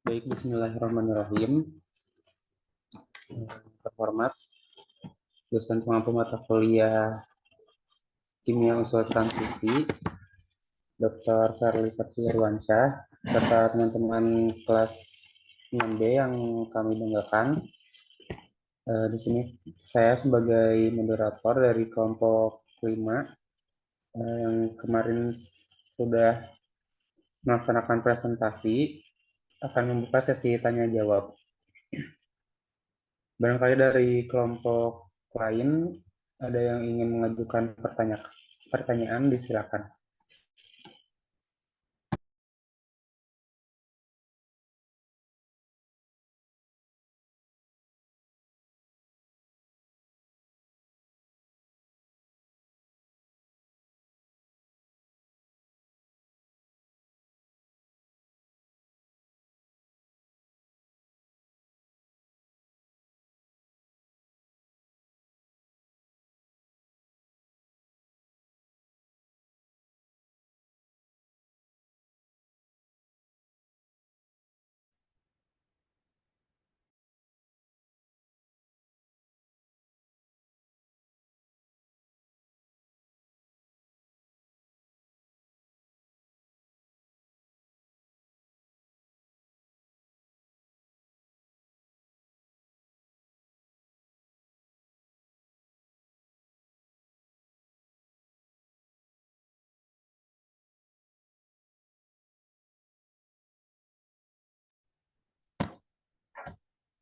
Baik, bismillahirrahmanirrahim. Terhormat dosen pengampu mata kuliah Kimia Unsur Transisi, Dr. Verly Septiarwansyah, serta teman-teman kelas 6B yang kami banggakan. Di sini saya sebagai moderator dari kelompok 5 yang kemarin sudah melaksanakan presentasi, akan membuka sesi tanya jawab. Barangkali dari kelompok lain ada yang ingin mengajukan pertanyaan, disilakan.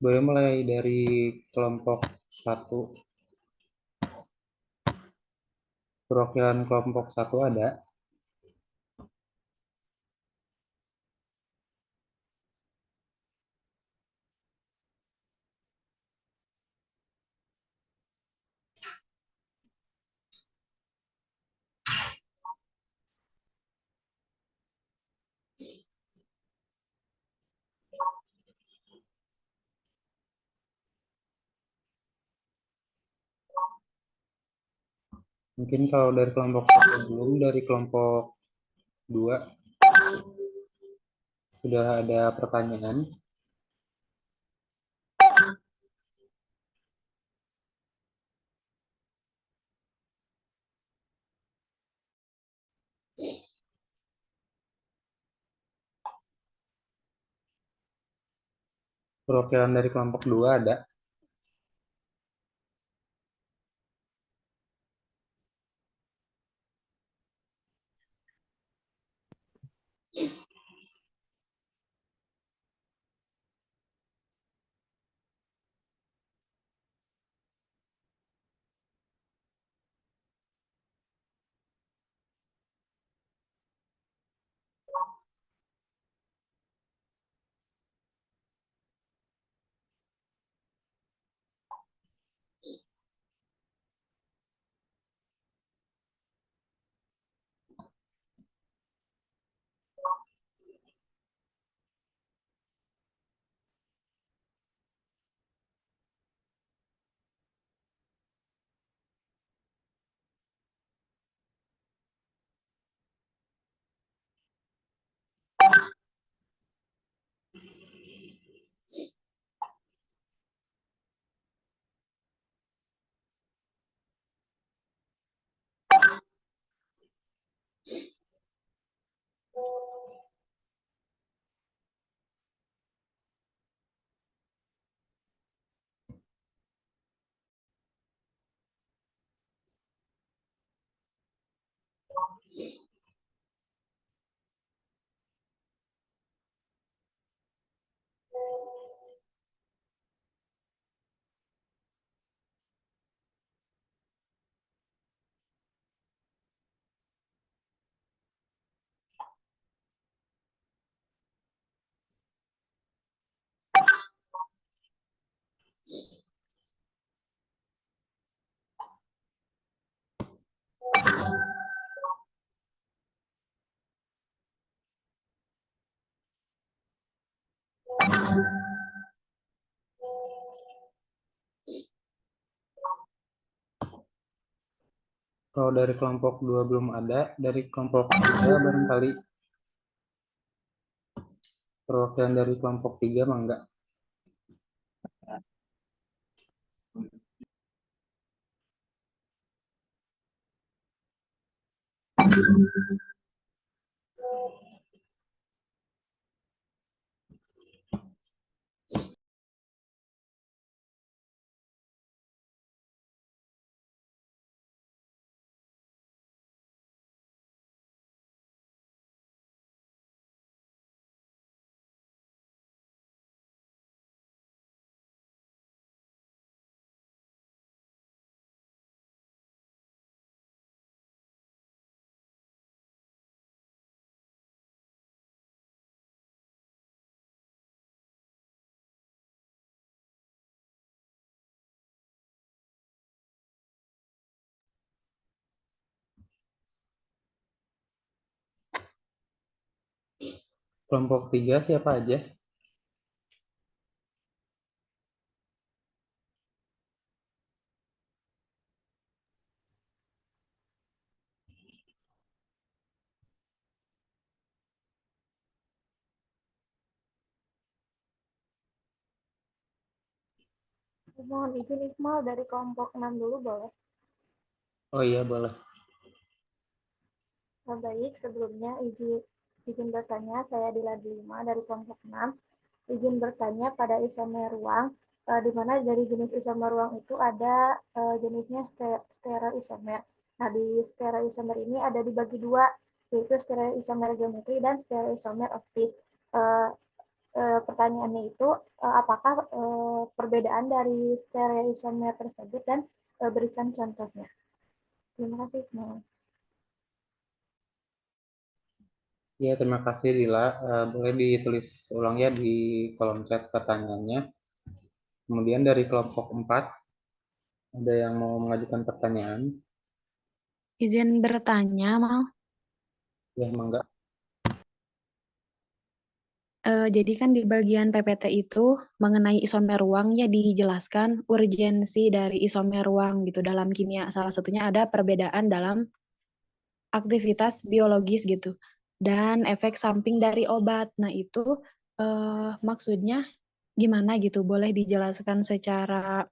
Boleh mulai dari kelompok 1. Perwakilan kelompok 1 ada. Mungkin kalau dari kelompok 1 belum, dari kelompok 2 sudah ada pertanyaan. Perwakilan dari kelompok 2 ada. Kalau dari kelompok 2 belum ada, dari kelompok 3 barangkali Perwakilan dari kelompok 3 mah enggak. Kelompok 3 siapa aja? Mohon izin Iqmal dari kelompok 6 dulu boleh? Oh iya, boleh. Baik, sebelumnya izin bertanya, saya Dila Delima dari kelompok 6. Izin bertanya pada isomer ruang, di mana dari jenis isomer ruang itu ada jenisnya stereoisomer. Nah, di stereoisomer ini ada dibagi dua, yaitu stereoisomer geometri dan stereoisomer optis. Eh, Pertanyaannya itu, apakah perbedaan dari stereoisomer tersebut dan berikan contohnya. Terima kasih. Ya, terima kasih Dila. Boleh ditulis ulang ya di kolom chat pertanyaannya. Kemudian dari kelompok 4, ada yang mau mengajukan pertanyaan? Izin bertanya, mau. Ya, mangga. Jadi kan di bagian PPT itu mengenai isomer ruang ya dijelaskan urgensi dari isomer ruang gitu dalam kimia. Salah satunya ada perbedaan dalam aktivitas biologis gitu dan efek samping dari obat. Nah itu maksudnya gimana gitu? Boleh dijelaskan secara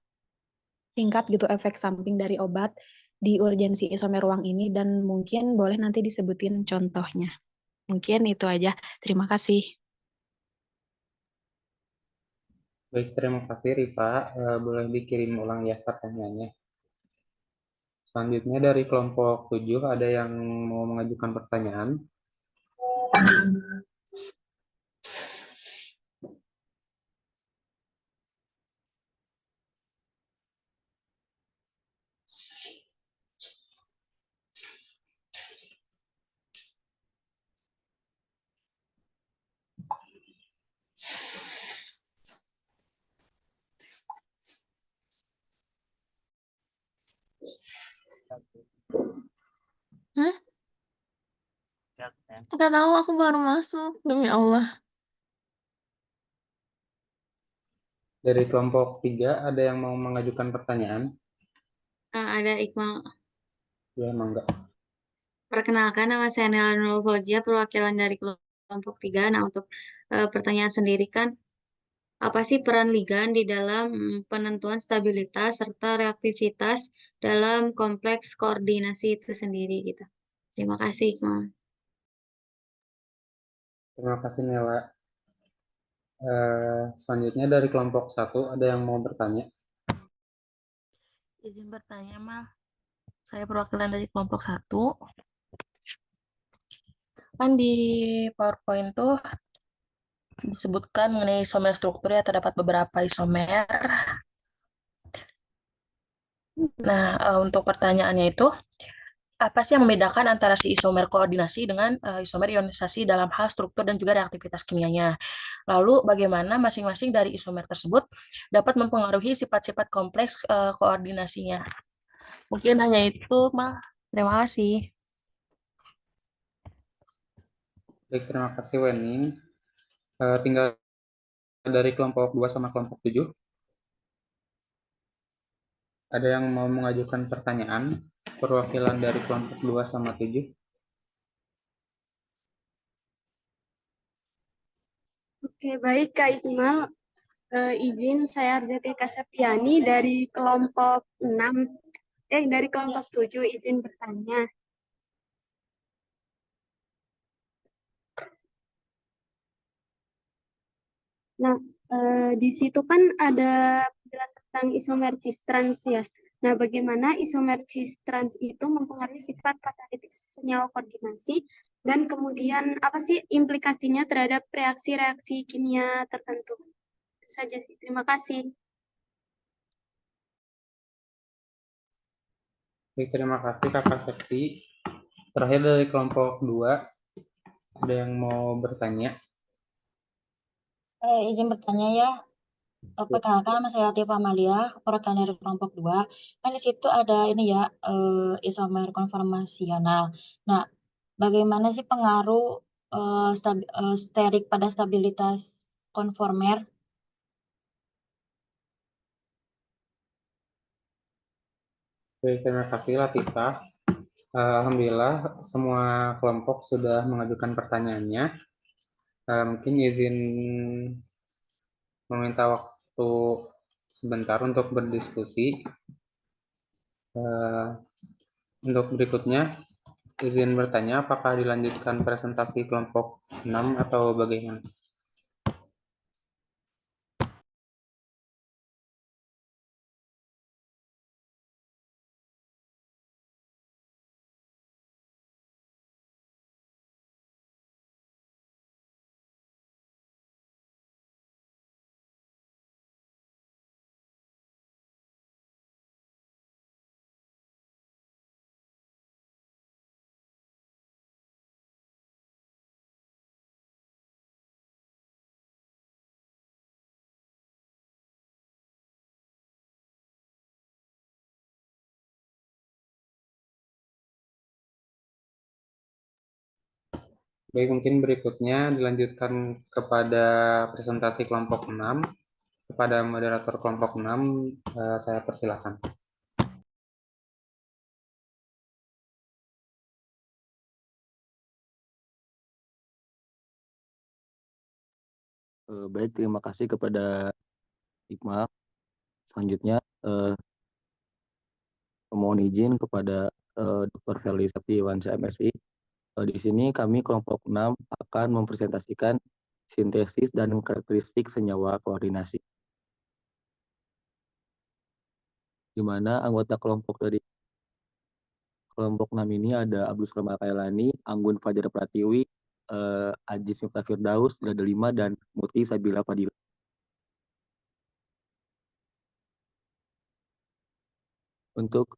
singkat gitu efek samping dari obat di urgensi isomer ruang ini dan mungkin boleh nanti disebutin contohnya. Mungkin itu aja. Terima kasih. Baik, terima kasih Rifa. Boleh dikirim ulang ya pertanyaannya. Selanjutnya dari kelompok 7 ada yang mau mengajukan pertanyaan. Hah? Nggak tahu, aku baru masuk. Demi Allah. Dari kelompok 3 ada yang mau mengajukan pertanyaan? Ada Iqmal. Ya, mangga. Perkenalkan, nama saya Nela Nurul Fauzia, perwakilan dari kelompok 3. Nah, untuk pertanyaan sendiri kan, apa sih peran ligan di dalam penentuan stabilitas serta reaktivitas dalam kompleks koordinasi itu sendiri gitu. Terima kasih, Iqmal. Terima kasih Nela. Selanjutnya dari kelompok 1 ada yang mau bertanya? Izin bertanya, Mal. Saya perwakilan dari kelompok 1. Kan di PowerPoint tuh disebutkan mengenai isomer struktur ya, terdapat beberapa isomer. Nah, untuk pertanyaannya itu, apa sih yang membedakan antara si isomer koordinasi dengan isomer ionisasi dalam hal struktur dan juga reaktivitas kimianya? Lalu, bagaimana masing-masing dari isomer tersebut dapat mempengaruhi sifat-sifat kompleks koordinasinya? Mungkin hanya itu, Mal. Terima kasih. Baik, terima kasih Wening. Tinggal dari kelompok 2 sama kelompok 7. Ada yang mau mengajukan pertanyaan? Perwakilan dari kelompok 2 sama 7. Oke, baik Kak Iqmal. Izin saya Arzeti Kasapiani dari kelompok 6, dari kelompok 7 izin bertanya. Nah, di situ kan ada penjelasan tentang isomer cis-trans ya. Nah, bagaimana isomer cis-trans itu mempengaruhi sifat katalitik senyawa koordinasi dan kemudian apa sih implikasinya terhadap reaksi-reaksi kimia tertentu? Itu saja sih. Terima kasih. Baik, terima kasih Kakak Sekti. Terakhir dari kelompok 2, ada yang mau bertanya? Izin bertanya ya. Perkenalkan nama saya Latifah Amalia, perwakilan dari kelompok 2. Kan di situ ada ini ya, isomer konformasional. Nah, bagaimana sih pengaruh sterik pada stabilitas konformer? Baik, terima kasih Latifah. Alhamdulillah semua kelompok sudah mengajukan pertanyaannya. Mungkin izin meminta waktu sebentar untuk berdiskusi. Untuk berikutnya, izin bertanya apakah dilanjutkan presentasi kelompok 6 atau bagaimana? Baik, mungkin berikutnya dilanjutkan kepada presentasi kelompok 6. Kepada moderator kelompok 6, saya persilakan. Baik, terima kasih kepada Iqmal. Selanjutnya, mohon izin kepada Dr. Feli Septiwansyah, MSI. Di sini kami kelompok 6 akan mempresentasikan sintesis dan karakteristik senyawa koordinasi. Di mana anggota kelompok dari kelompok 6 ini ada Abdul Salam Al-Kailani, Anggun Fajar Pratiwi, Ajis Miftah Firdaus, Dada 5, dan Muti Sabila Fadila. Untuk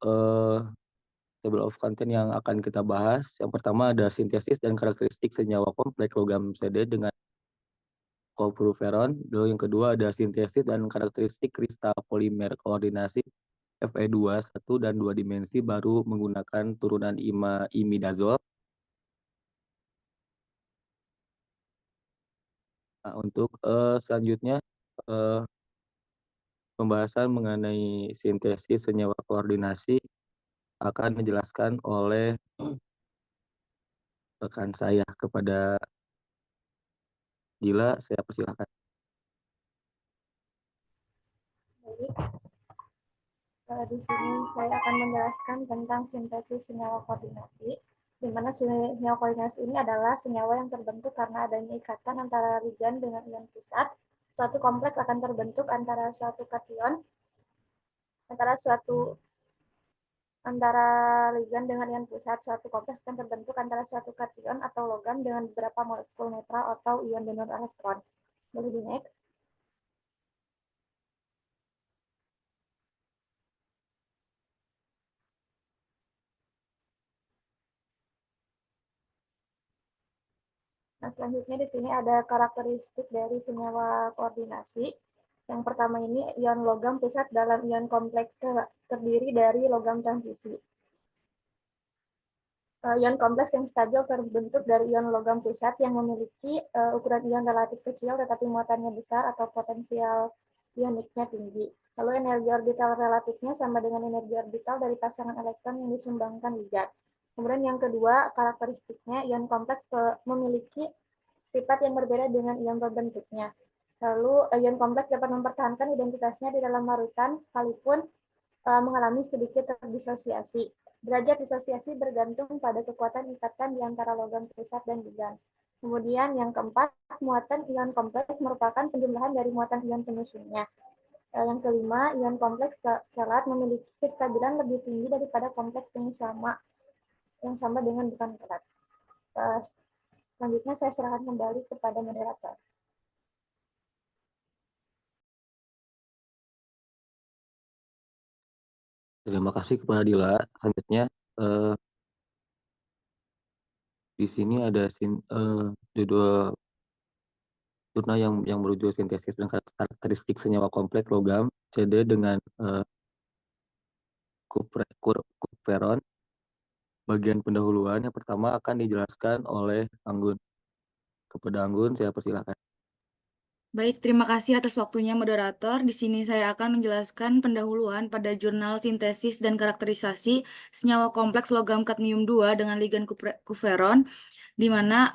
table of content yang akan kita bahas, yang pertama ada sintesis dan karakteristik senyawa kompleks logam CD dengan kopruferon. Lalu yang kedua ada sintesis dan karakteristik kristal polimer koordinasi Fe2 1 dan 2 dimensi baru menggunakan turunan imidazol. Nah, untuk selanjutnya pembahasan mengenai sintesis senyawa koordinasi akan dijelaskan oleh rekan saya. Kepada Dila, saya persilahkan. Di sini saya akan menjelaskan tentang sintesis senyawa koordinasi, di mana senyawa koordinasi ini adalah senyawa yang terbentuk karena adanya ikatan antara ligan dengan ion pusat. Suatu kompleks akan terbentuk antara suatu kation, antara ligan dengan ion pusat. Suatu kompleks akan terbentuk antara suatu kation atau logam dengan beberapa molekul netral atau ion donor elektron. Boleh di next. Nah, selanjutnya di sini ada karakteristik dari senyawa koordinasi. Yang pertama ini ion logam pusat dalam ion kompleks terdiri dari logam transisi. Ion kompleks yang stabil terbentuk dari ion logam pusat yang memiliki ukuran ion relatif kecil tetapi muatannya besar atau potensial ioniknya tinggi. Lalu energi orbital relatifnya sama dengan energi orbital dari pasangan elektron yang disumbangkan ligan. Kemudian yang kedua, karakteristiknya ion kompleks memiliki sifat yang berbeda dengan ion berbentuknya. Lalu, ion kompleks dapat mempertahankan identitasnya di dalam larutan sekalipun mengalami sedikit terdisosiasi. Derajat disosiasi bergantung pada kekuatan ikatan di antara logam pusat dan ligan. Kemudian yang keempat, muatan ion kompleks merupakan penjumlahan dari muatan ion penyusunnya. Yang kelima, ion kompleks kelat memiliki kestabilan lebih tinggi daripada kompleks yang sama dengan bukan kelat. Selanjutnya saya serahkan kembali kepada moderator. Terima kasih kepada Dila. Selanjutnya di sini ada judul jurnal yang berjudul sintesis dan karakteristik senyawa kompleks logam CD dengan kuperon. Bagian pendahuluan yang pertama akan dijelaskan oleh Anggun. Kepada Anggun, saya persilahkan. Baik, terima kasih atas waktunya moderator. Di sini saya akan menjelaskan pendahuluan pada jurnal sintesis dan karakterisasi senyawa kompleks logam kadmium 2 dengan ligan kuperon, di mana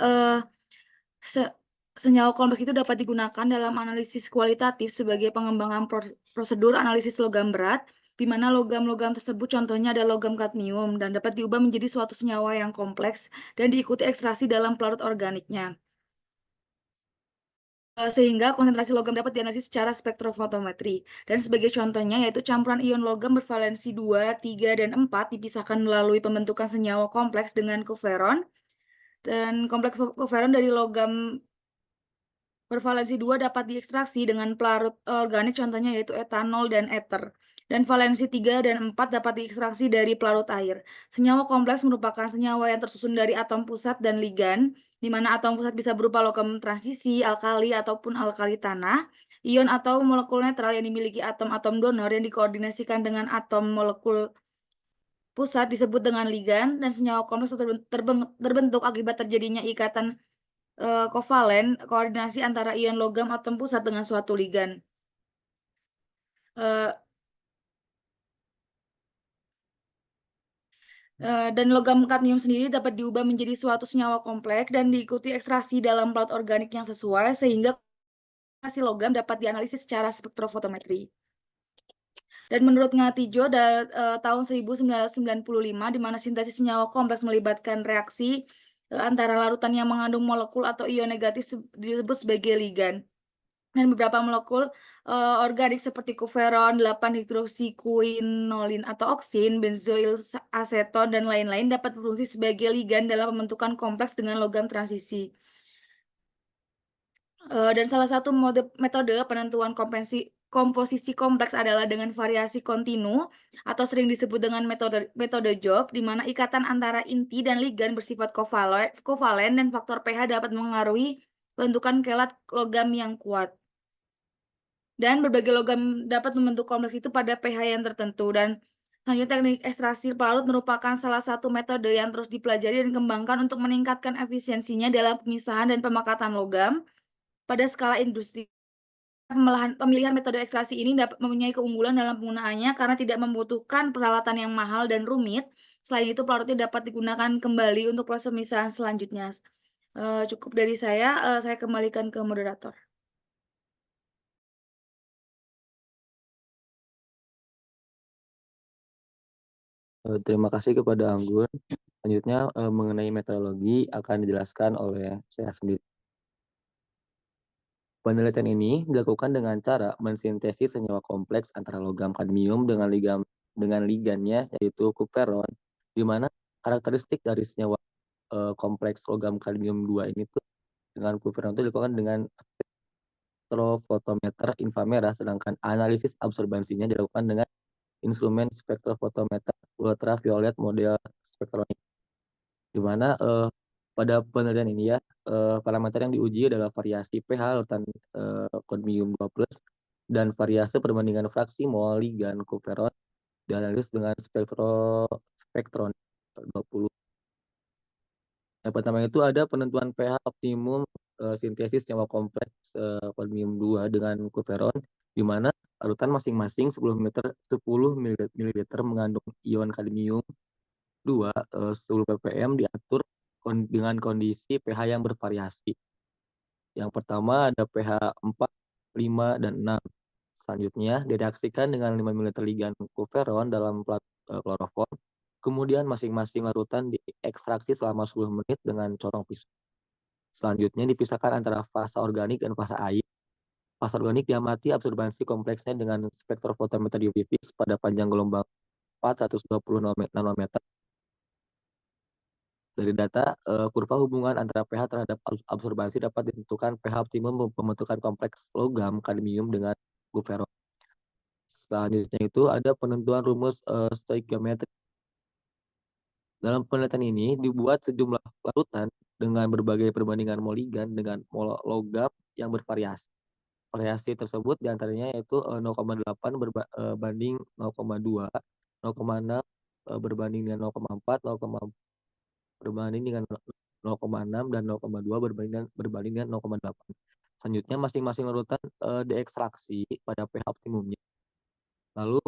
senyawa kompleks itu dapat digunakan dalam analisis kualitatif sebagai pengembangan prosedur analisis logam berat, di mana logam-logam tersebut contohnya ada logam kadmium dan dapat diubah menjadi suatu senyawa yang kompleks dan diikuti ekstraksi dalam pelarut organiknya. Sehingga konsentrasi logam dapat dianalisis secara spektrofotometri. Dan sebagai contohnya yaitu campuran ion logam bervalensi 2, 3, dan 4 dipisahkan melalui pembentukan senyawa kompleks dengan kuperon. Dan kompleks kuperon dari logam bervalensi 2 dapat diekstraksi dengan pelarut organik contohnya yaitu etanol dan ether. Dan valensi 3 dan 4 dapat diekstraksi dari pelarut air. Senyawa kompleks merupakan senyawa yang tersusun dari atom pusat dan ligan, di mana atom pusat bisa berupa logam transisi, alkali, ataupun alkali tanah. Ion atau molekul netral yang dimiliki atom-atom donor yang dikoordinasikan dengan atom molekul pusat disebut dengan ligan, dan senyawa kompleks terbentuk akibat terjadinya ikatan kovalen koordinasi antara ion logam atom pusat dengan suatu ligan. Dan logam kadmium sendiri dapat diubah menjadi suatu senyawa kompleks dan diikuti ekstraksi dalam pelarut organik yang sesuai sehingga hasil logam dapat dianalisis secara spektrofotometri. Dan menurut Ngatijo tahun 1995 di mana sintesis senyawa kompleks melibatkan reaksi antara larutan yang mengandung molekul atau ion negatif disebut sebagai ligan. Dan beberapa molekul organik seperti kuperon, 8-hidroksikuinolin atau oksin, benzoil aseton, dan lain-lain dapat berfungsi sebagai ligan dalam pembentukan kompleks dengan logam transisi. Dan salah satu metode penentuan komposisi kompleks adalah dengan variasi kontinu atau sering disebut dengan metode Job, di mana ikatan antara inti dan ligan bersifat kovalen dan faktor pH dapat mengaruhi bentukan kelat logam yang kuat. Dan berbagai logam dapat membentuk kompleks itu pada pH yang tertentu. Dan selanjutnya teknik ekstraksi pelarut merupakan salah satu metode yang terus dipelajari dan dikembangkan untuk meningkatkan efisiensinya dalam pemisahan dan pemakatan logam pada skala industri. Pemilihan metode ekstraksi ini dapat mempunyai keunggulan dalam penggunaannya karena tidak membutuhkan peralatan yang mahal dan rumit. Selain itu, pelarutnya dapat digunakan kembali untuk proses pemisahan selanjutnya. Cukup dari saya kembalikan ke moderator. Terima kasih kepada Anggun. Selanjutnya mengenai metodologi akan dijelaskan oleh saya sendiri. Penelitian ini dilakukan dengan cara mensintesis senyawa kompleks antara logam kadmium dengan ligannya yaitu kuperon, di mana karakteristik dari senyawa kompleks logam kadmium 2 ini tuh dengan kuperon itu dilakukan dengan spektrofotometer inframerah, sedangkan analisis absorbansinya dilakukan dengan instrumen spektrofotometer ultraviolet model spektronik, di mana pada penelitian ini ya parameter yang diuji adalah variasi pH larutan kadmium 2+ dan variasi perbandingan fraksi mol ligan kuperon dianalisis dengan spektron 20. Yang pertama itu ada penentuan pH optimum sintesis senyawa kompleks kadmium 2 dengan kuperon, di mana larutan masing-masing 10 ml mengandung ion kadmium 2 10 ppm diatur dengan kondisi pH yang bervariasi. Yang pertama ada pH 4, 5, dan 6. Selanjutnya direaksikan dengan 5 ml ligan kuveron dalam kloroform. Kemudian masing-masing larutan diekstraksi selama 10 menit dengan corong pisau. Selanjutnya dipisahkan antara fasa organik dan fasa air. Fasa organik diamati absorbansi kompleksnya dengan spektrofotometer UV fix pada panjang gelombang 420 nanometer. Dari data, kurva hubungan antara pH terhadap absorbansi dapat ditentukan pH optimum pembentukan kompleks logam kadmium dengan kuveron. Selanjutnya itu ada penentuan rumus stoikiometri. Dalam penelitian ini dibuat sejumlah larutan dengan berbagai perbandingan mol ligan dengan mol logam yang bervariasi. Variasi tersebut diantaranya yaitu 0,8 berbanding 0,2, 0,6 berbanding dengan 0,4, 0, berbanding dengan 0,6 dan 0,2 berbanding dengan 0,8. Selanjutnya masing-masing larutan diekstraksi pada pH optimumnya. Lalu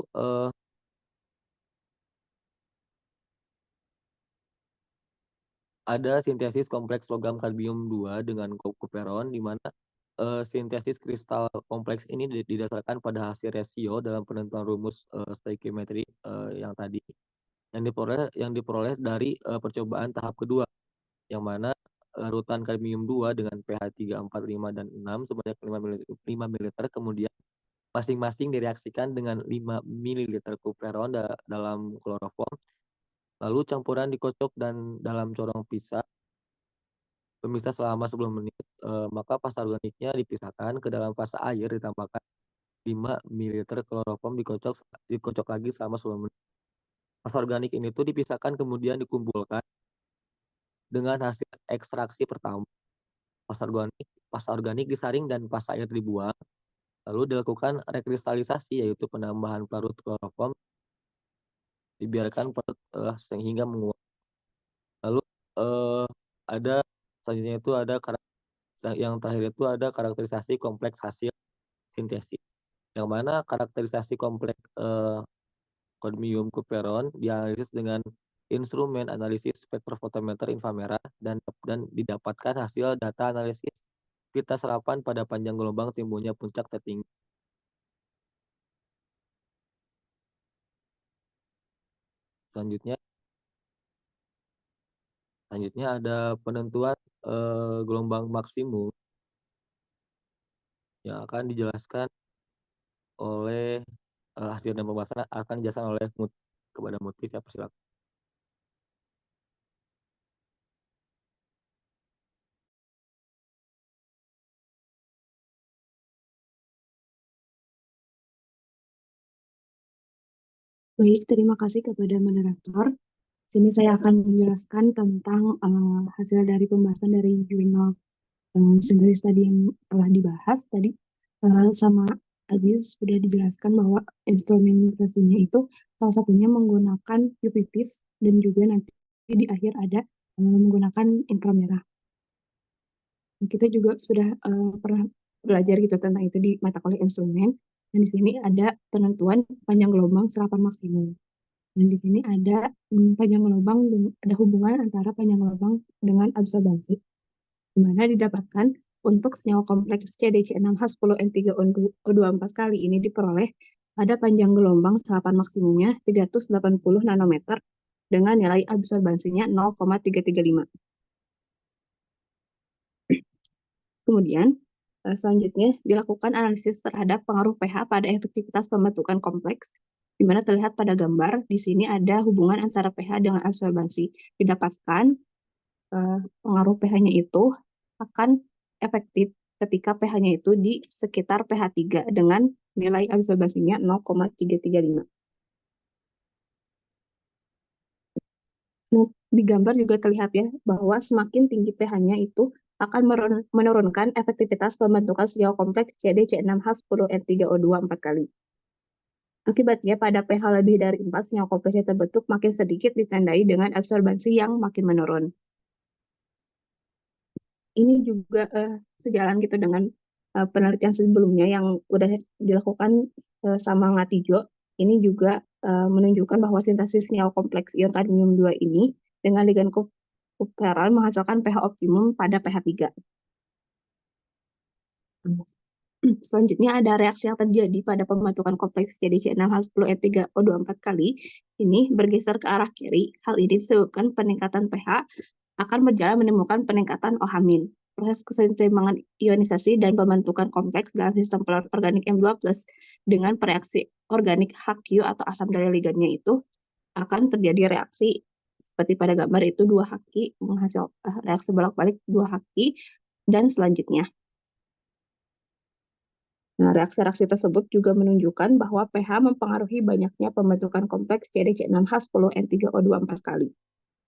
ada sintesis kompleks logam kadmium 2 dengan kuperon, di mana sintesis kristal kompleks ini didasarkan pada hasil rasio dalam penentuan rumus stoikiometri yang tadi, yang diperoleh dari percobaan tahap kedua, yang mana larutan kadmium 2 dengan pH 3, 4, 5, dan 6 sebanyak 5 ml, kemudian masing-masing direaksikan dengan 5 ml kuperon dalam kloroform. Lalu campuran dikocok dan dalam corong pemisah selama 10 menit, maka fasa organiknya dipisahkan ke dalam fasa air, ditambahkan 5 ml kloroform, dikocok lagi selama 10 menit. Fasa organik ini tuh dipisahkan kemudian dikumpulkan dengan hasil ekstraksi pertama. Fasa organik disaring dan fasa air dibuang. Lalu dilakukan rekristalisasi, yaitu penambahan pelarut kloroform, dibiarkan sehingga menguap. Lalu ada selanjutnya itu ada yang terakhir itu ada karakterisasi kompleks hasil sintesis, yang mana karakterisasi kompleks kadmium kuperon dianalisis dengan instrumen analisis spektrofotometer inframerah dan didapatkan hasil data analisis pita serapan pada panjang gelombang timbulnya puncak tertinggi. Selanjutnya ada penentuan gelombang maksimum yang akan dijelaskan oleh hasil dan pembahasan akan dijelaskan oleh kepada Muti. Saya persilakan. Baik, terima kasih kepada moderator. Sini saya akan menjelaskan tentang hasil dari pembahasan dari jurnal Senggaris tadi yang telah dibahas tadi. Sama Aziz sudah dijelaskan bahwa instrumentasinya itu salah satunya menggunakan UV-Vis dan juga nanti di akhir ada menggunakan inframerah. Kita juga sudah pernah belajar gitu tentang itu di mata kuliah instrumen. Dan di sini ada penentuan panjang gelombang serapan maksimum. Dan di sini ada panjang gelombang, ada hubungan antara panjang gelombang dengan absorbansi, di mana didapatkan untuk senyawa kompleks CDC6H10N3O24 kali ini diperoleh pada panjang gelombang serapan maksimumnya 380 nanometer dengan nilai absorbansinya 0,335. Kemudian, selanjutnya dilakukan analisis terhadap pengaruh pH pada efektivitas pembentukan kompleks, di mana terlihat pada gambar, di sini ada hubungan antara pH dengan absorbansi. Didapatkan pengaruh pH-nya itu akan efektif ketika pH-nya itu di sekitar pH 3 dengan nilai absorbansinya 0,335. Nah, di gambar juga terlihat ya, bahwa semakin tinggi pH-nya itu akan menurunkan efektivitas pembentukan senyawa kompleks CDC6H10N3O2 4 kali. Akibatnya pada pH lebih dari 4, senyawa kompleksnya terbentuk makin sedikit ditandai dengan absorbansi yang makin menurun. Ini juga sejalan gitu dengan penelitian sebelumnya yang udah dilakukan sama Ngatijo. Ini juga menunjukkan bahwa sintesis senyawa kompleks ion kadmium 2 ini dengan ligan kuperon menghasilkan pH optimum pada pH 3. Selanjutnya ada reaksi yang terjadi pada pembentukan kompleks CDC6H10E3O2 4 kali. Ini bergeser ke arah kiri. Hal ini disebabkan peningkatan pH akan berjalan menimbulkan peningkatan OH-. Proses keseimbangan ionisasi dan pembentukan kompleks dalam sistem pelarut organik M2+ dengan reaksi organik HQ atau asam dari ligannya itu akan terjadi reaksi seperti pada gambar itu 2 Hg menghasilkan reaksi bolak-balik 2 Hg dan selanjutnya. Nah, reaksi-reaksi tersebut juga menunjukkan bahwa pH mempengaruhi banyaknya pembentukan kompleks CDC6H10N3O2 4 kali.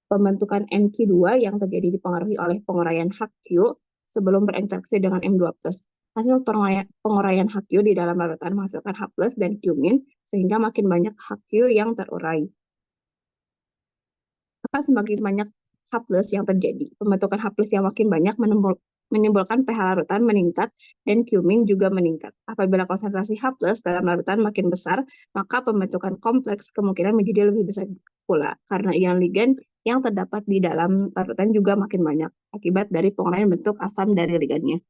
Pembentukan MQ2 yang terjadi dipengaruhi oleh penguraian HQ sebelum berinteraksi dengan M2+. Hasil penguraian HQ di dalam larutan menghasilkan H+ dan Q-, sehingga makin banyak HQ yang terurai. Maka semakin banyak H+ yang terjadi. Pembentukan H+ yang makin banyak menimbulkan pH larutan meningkat dan Q- juga meningkat. Apabila konsentrasi H+ dalam larutan makin besar, maka pembentukan kompleks kemungkinan menjadi lebih besar pula, karena ion ligan yang terdapat di dalam larutan juga makin banyak, akibat dari penguraian bentuk asam dari ligannya.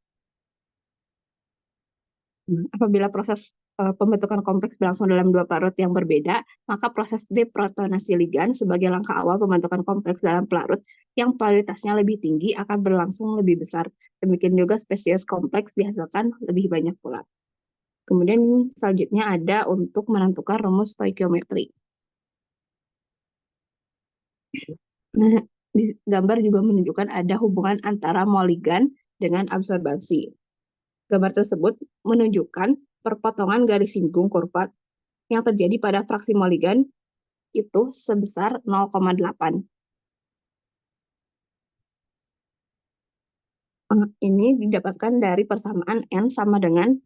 Apabila proses pembentukan kompleks berlangsung dalam dua pelarut yang berbeda, maka proses deprotonasi ligan sebagai langkah awal pembentukan kompleks dalam pelarut yang kualitasnya lebih tinggi akan berlangsung lebih besar. Demikian juga spesies kompleks dihasilkan lebih banyak pula. Kemudian selanjutnya ada untuk menentukan rumus stoikiometri. Nah, di gambar juga menunjukkan ada hubungan antara mol ligan dengan absorbasi. Gambar tersebut menunjukkan perpotongan garis singgung kurva yang terjadi pada fraksi mol ligan itu sebesar 0,8. Ini didapatkan dari persamaan N sama dengan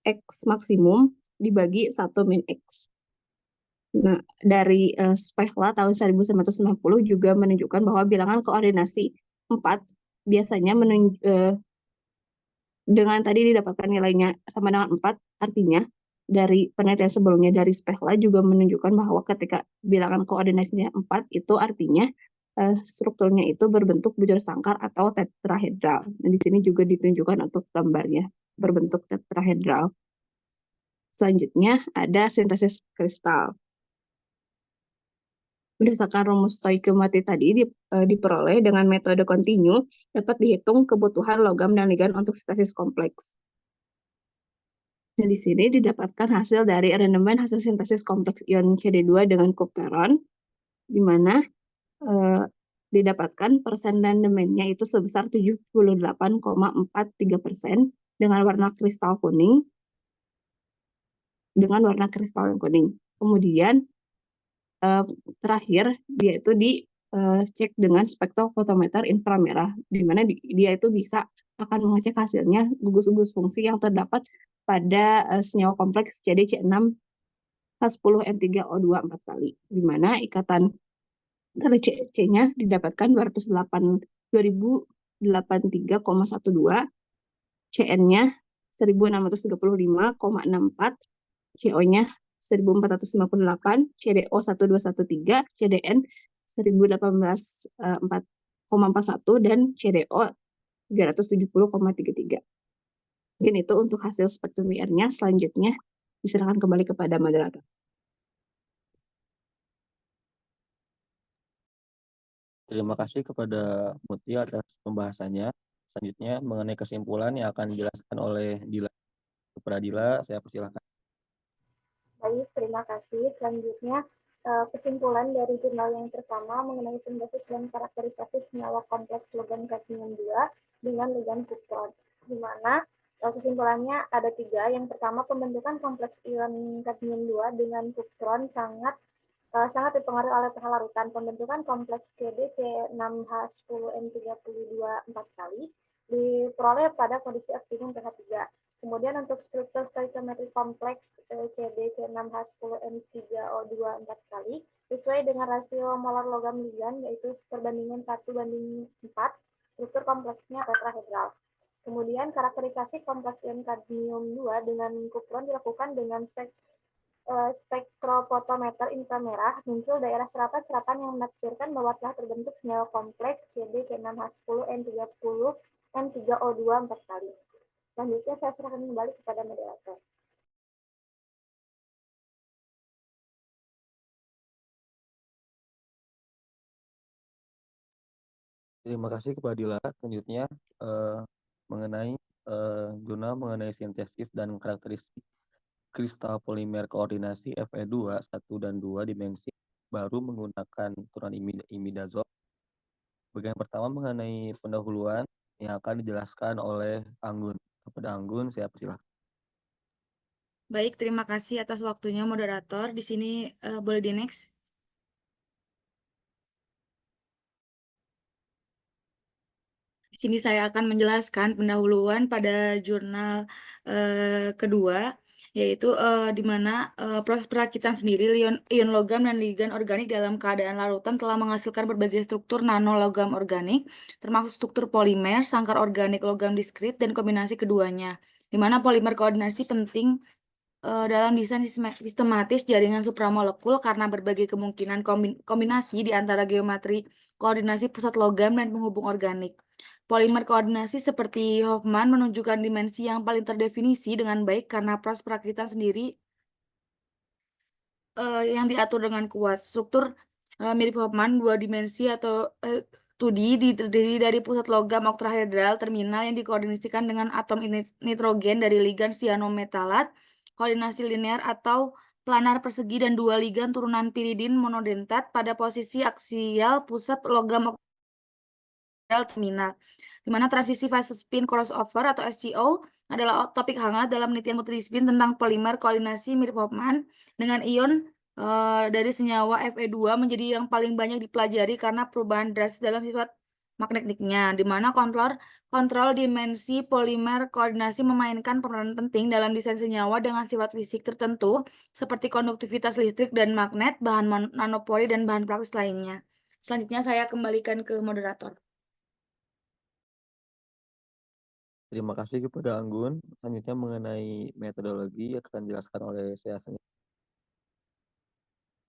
X maksimum dibagi 1 min X. Nah, dari Spechla tahun 1990 juga menunjukkan bahwa bilangan koordinasi 4 biasanya dengan tadi didapatkan nilainya sama dengan 4, artinya dari penelitian sebelumnya dari Spechla juga menunjukkan bahwa ketika bilangan koordinasinya 4 itu artinya strukturnya itu berbentuk bujur sangkar atau tetrahedral. Nah, di sini juga ditunjukkan untuk gambarnya berbentuk tetrahedral. Selanjutnya ada sintesis kristal. Berdasarkan rumus stoikiometri tadi diperoleh dengan metode kontinu, dapat dihitung kebutuhan logam dan ligan untuk sintesis kompleks. Dan di sini didapatkan hasil dari rendemen hasil sintesis kompleks ion CD2 dengan kupferon, di mana didapatkan persen rendemennya itu sebesar 78,43% dengan warna kristal kuning, dengan warna kristal yang kuning. Kemudian terakhir dia itu dicek dengan spektrofotometer inframerah, di mana dia itu bisa akan mengecek hasilnya gugus-gugus fungsi yang terdapat pada senyawa kompleks CDC6H10N3O2 4 kali, di mana ikatan dari C-nya didapatkan 2083,12, CN-nya 1635,64, CO-nya 1458, CDO 1213, CDN 1018,41 dan CDO 370,33. Mungkin itu untuk hasil spektrum IR-nya. Selanjutnya diserahkan kembali kepada moderator. Terima kasih kepada Mutia atas pembahasannya. Selanjutnya mengenai kesimpulan yang akan dijelaskan oleh Dila. Kepada Dila, saya persilahkan. Baik, terima kasih. Selanjutnya, kesimpulan dari jurnal yang pertama mengenai sintesis dan karakterisasi senyawa kompleks logam kadmium 2 dengan ligan kupferon, di mana kesimpulannya ada 3. Yang pertama, pembentukan kompleks ion kadmium 2 dengan kupferon sangat dipengaruhi oleh pH larutan. Pembentukan kompleks CDC6H10N3O2 4 kali diperoleh pada kondisi optimum pH 3. Kemudian untuk struktur stoikiometri kompleks CDC6H10N3O2 4 kali sesuai dengan rasio molar logam ligan yaitu perbandingan 1:4, struktur kompleksnya tetrahedral. Kemudian karakterisasi kompleks ion kadmium 2 dengan kupferon dilakukan dengan spektrofotometer inframerah. Muncul daerah serapan-serapan yang menafsirkan bahwa telah terbentuk senyawa kompleks CDC6H10N3O2 4 kali. Selanjutnya saya serahkan kembali kepada moderator. Terima kasih kepada Dila. Selanjutnya mengenai jurnal mengenai sintesis dan karakteristik kristal polimer koordinasi Fe2 1 dan 2 dimensi baru menggunakan turunan imidazol. Bagian pertama mengenai pendahuluan yang akan dijelaskan oleh Anggun. Kepada Anggun, saya persilahkan. Baik, terima kasih atas waktunya moderator. Di sini boleh di next. Di sini saya akan menjelaskan pendahuluan pada jurnal kedua, yaitu di mana proses perakitan sendiri ion logam dan ligan organik dalam keadaan larutan telah menghasilkan berbagai struktur nanologam organik, termasuk struktur polimer, sangkar organik logam diskrit, dan kombinasi keduanya, di mana polimer koordinasi penting dalam desain sistematis jaringan supramolekul karena berbagai kemungkinan kombinasi di antara geometri koordinasi pusat logam dan penghubung organik. Polimer koordinasi seperti Hoffman menunjukkan dimensi yang paling terdefinisi dengan baik karena proses perakitan sendiri yang diatur dengan kuat. Struktur mirip Hoffman dua dimensi atau 2D terdiri dari pusat logam oktahedral terminal yang dikoordinasikan dengan atom nitrogen dari ligan cyanometalat, koordinasi linear atau planar persegi dan dua ligan turunan piridin monodentat pada posisi aksial pusat logam oktahedral terminal, di mana transisi fase spin crossover atau SCO adalah topik hangat dalam penelitian multidisiplin tentang polimer koordinasi mirip Hoffman dengan ion dari senyawa Fe2 menjadi yang paling banyak dipelajari karena perubahan drastis dalam sifat magnetiknya, di mana kontrol dimensi polimer koordinasi memainkan peran penting dalam desain senyawa dengan sifat fisik tertentu seperti konduktivitas listrik dan magnet, bahan nanopori, dan bahan praktis lainnya. Selanjutnya saya kembalikan ke moderator. Terima kasih kepada Anggun. Selanjutnya mengenai metodologi yang akan dijelaskan oleh saya sendiri.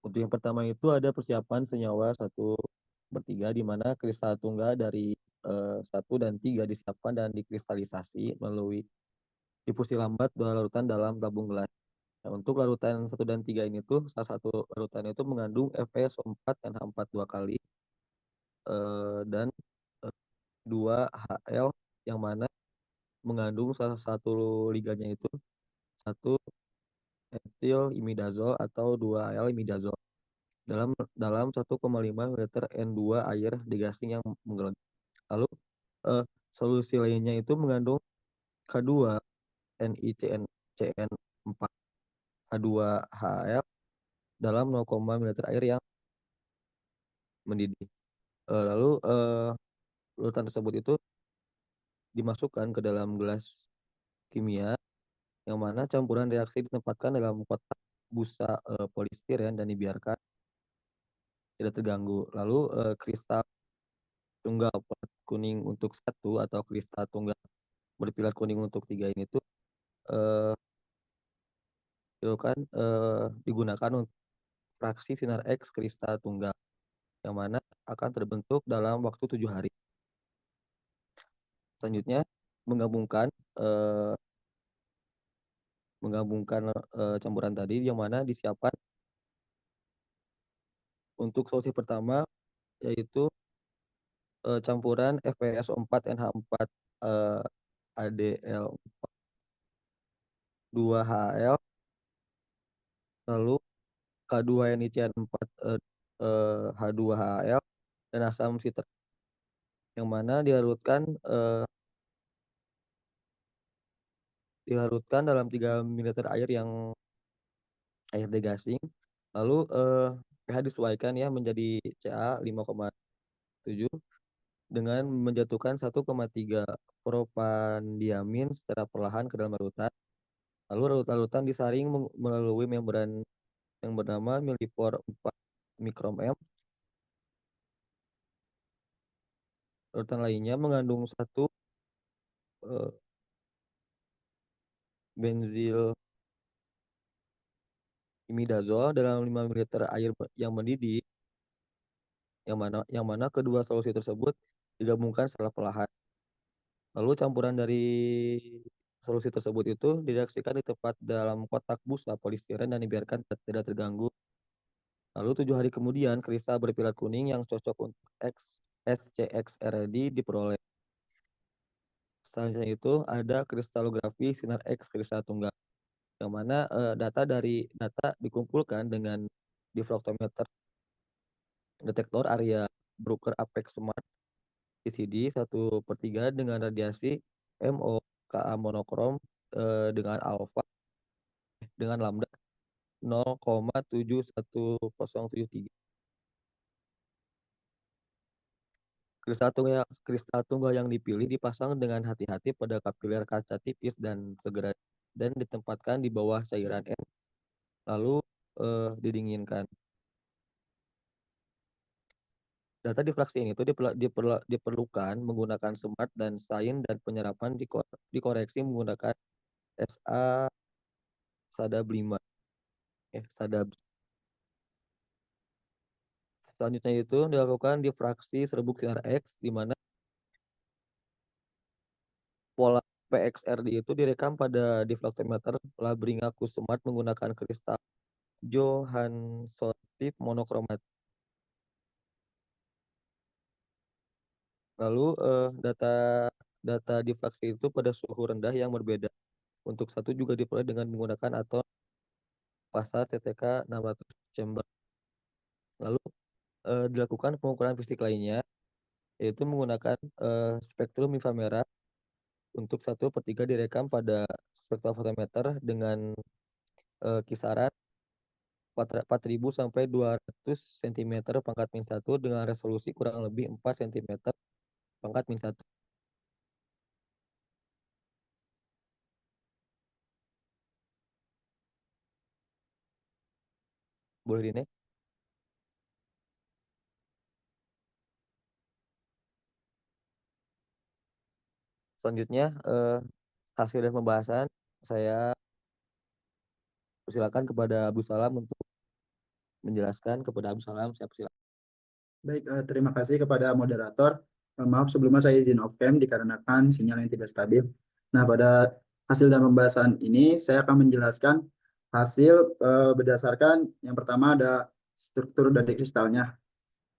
Untuk yang pertama itu ada persiapan senyawa 1/3 di mana kristal tunggal dari 1 dan 3 disiapkan dan dikristalisasi melalui difusi lambat dua larutan dalam tabung gelas. Nah, untuk larutan 1 dan 3 ini tuh salah satu larutan itu mengandung FeSO4 NH4 2 kali dan 2HL yang mana mengandung salah satu ligannya itu 1 etil imidazol atau 2HL imidazol dalam 1,5 ml N2 air degasing yang menggelembung. Lalu solusi lainnya itu mengandung K2 NiCN4 H2HL dalam 0, ml air yang mendidih. Lalu larutan tersebut itu dimasukkan ke dalam gelas kimia yang mana campuran reaksi ditempatkan dalam kotak busa polistiren dan dibiarkan tidak terganggu. Lalu kristal tunggal pelat kuning untuk 1 atau kristal tunggal berpilar kuning untuk 3 ini tuh digunakan untuk fraksi sinar X kristal tunggal yang mana akan terbentuk dalam waktu 7 hari. Selanjutnya menggabungkan campuran tadi yang mana disiapkan untuk solusi pertama yaitu campuran FeSO4 NH4 AdL 2HL lalu K2 NiCN4 H2HL dan asam sitrat yang mana dilarutkan dalam 3 ml air degasing. Lalu pH disesuaikan ya menjadi Ca 5,7 dengan menjatuhkan 1,3 propandiamin secara perlahan ke dalam larutan. Lalu larutan disaring melalui membran yang bernama millipore 4 mikrom M. Larutan lainnya mengandung 1 benzil imidazol dalam 5 ml air yang mendidih yang mana kedua solusi tersebut digabungkan secara perlahan. Lalu campuran dari Solusi tersebut itu direaksikan di tempat dalam kotak busa polistiren dan dibiarkan tidak terganggu. Lalu 7 hari kemudian kristal berpilar kuning yang cocok untuk SCXRD diperoleh. Selanjutnya itu ada kristalografi sinar X kristal tunggal, yang mana data dikumpulkan dengan difraktometer detektor area Bruker Apex Smart TCD 1/3 dengan radiasi MOKA monokrom dengan alfa dengan lambda 0,71073. Kristal tunggal yang dipilih dipasang dengan hati-hati pada kapiler kaca tipis dan segera ditempatkan di bawah cairan N, lalu didinginkan. Data difraksi ini itu diperlukan menggunakan smart dan sain dan penyerapan dikoreksi menggunakan SA SADAB 5. SADAB. Selanjutnya itu dilakukan difraksi serbuk sinar X, di mana pola PXRD itu direkam pada difraktometer Labringa Smart menggunakan kristal Johansson monokromat. Lalu data difraksi itu pada suhu rendah yang berbeda. Untuk satu juga diperoleh dengan menggunakan atom pasar TTK 600 chamber. Lalu dilakukan pengukuran fisik lainnya, yaitu menggunakan spektrum inframerah. Untuk 1/3 direkam pada spektrofotometer dengan kisaran 4.000 sampai 200 cm pangkat min 1 dengan resolusi kurang lebih 4 cm pangkat min 1. Boleh di next. Selanjutnya hasil dan pembahasan saya persilakan kepada Abu Salam untuk menjelaskan. Kepada Abu Salam, saya persilakan. Baik, terima kasih kepada moderator. Maaf sebelumnya saya izin off cam dikarenakan sinyal yang tidak stabil. Nah, pada hasil dan pembahasan ini saya akan menjelaskan hasil berdasarkan yang pertama ada struktur dari kristalnya.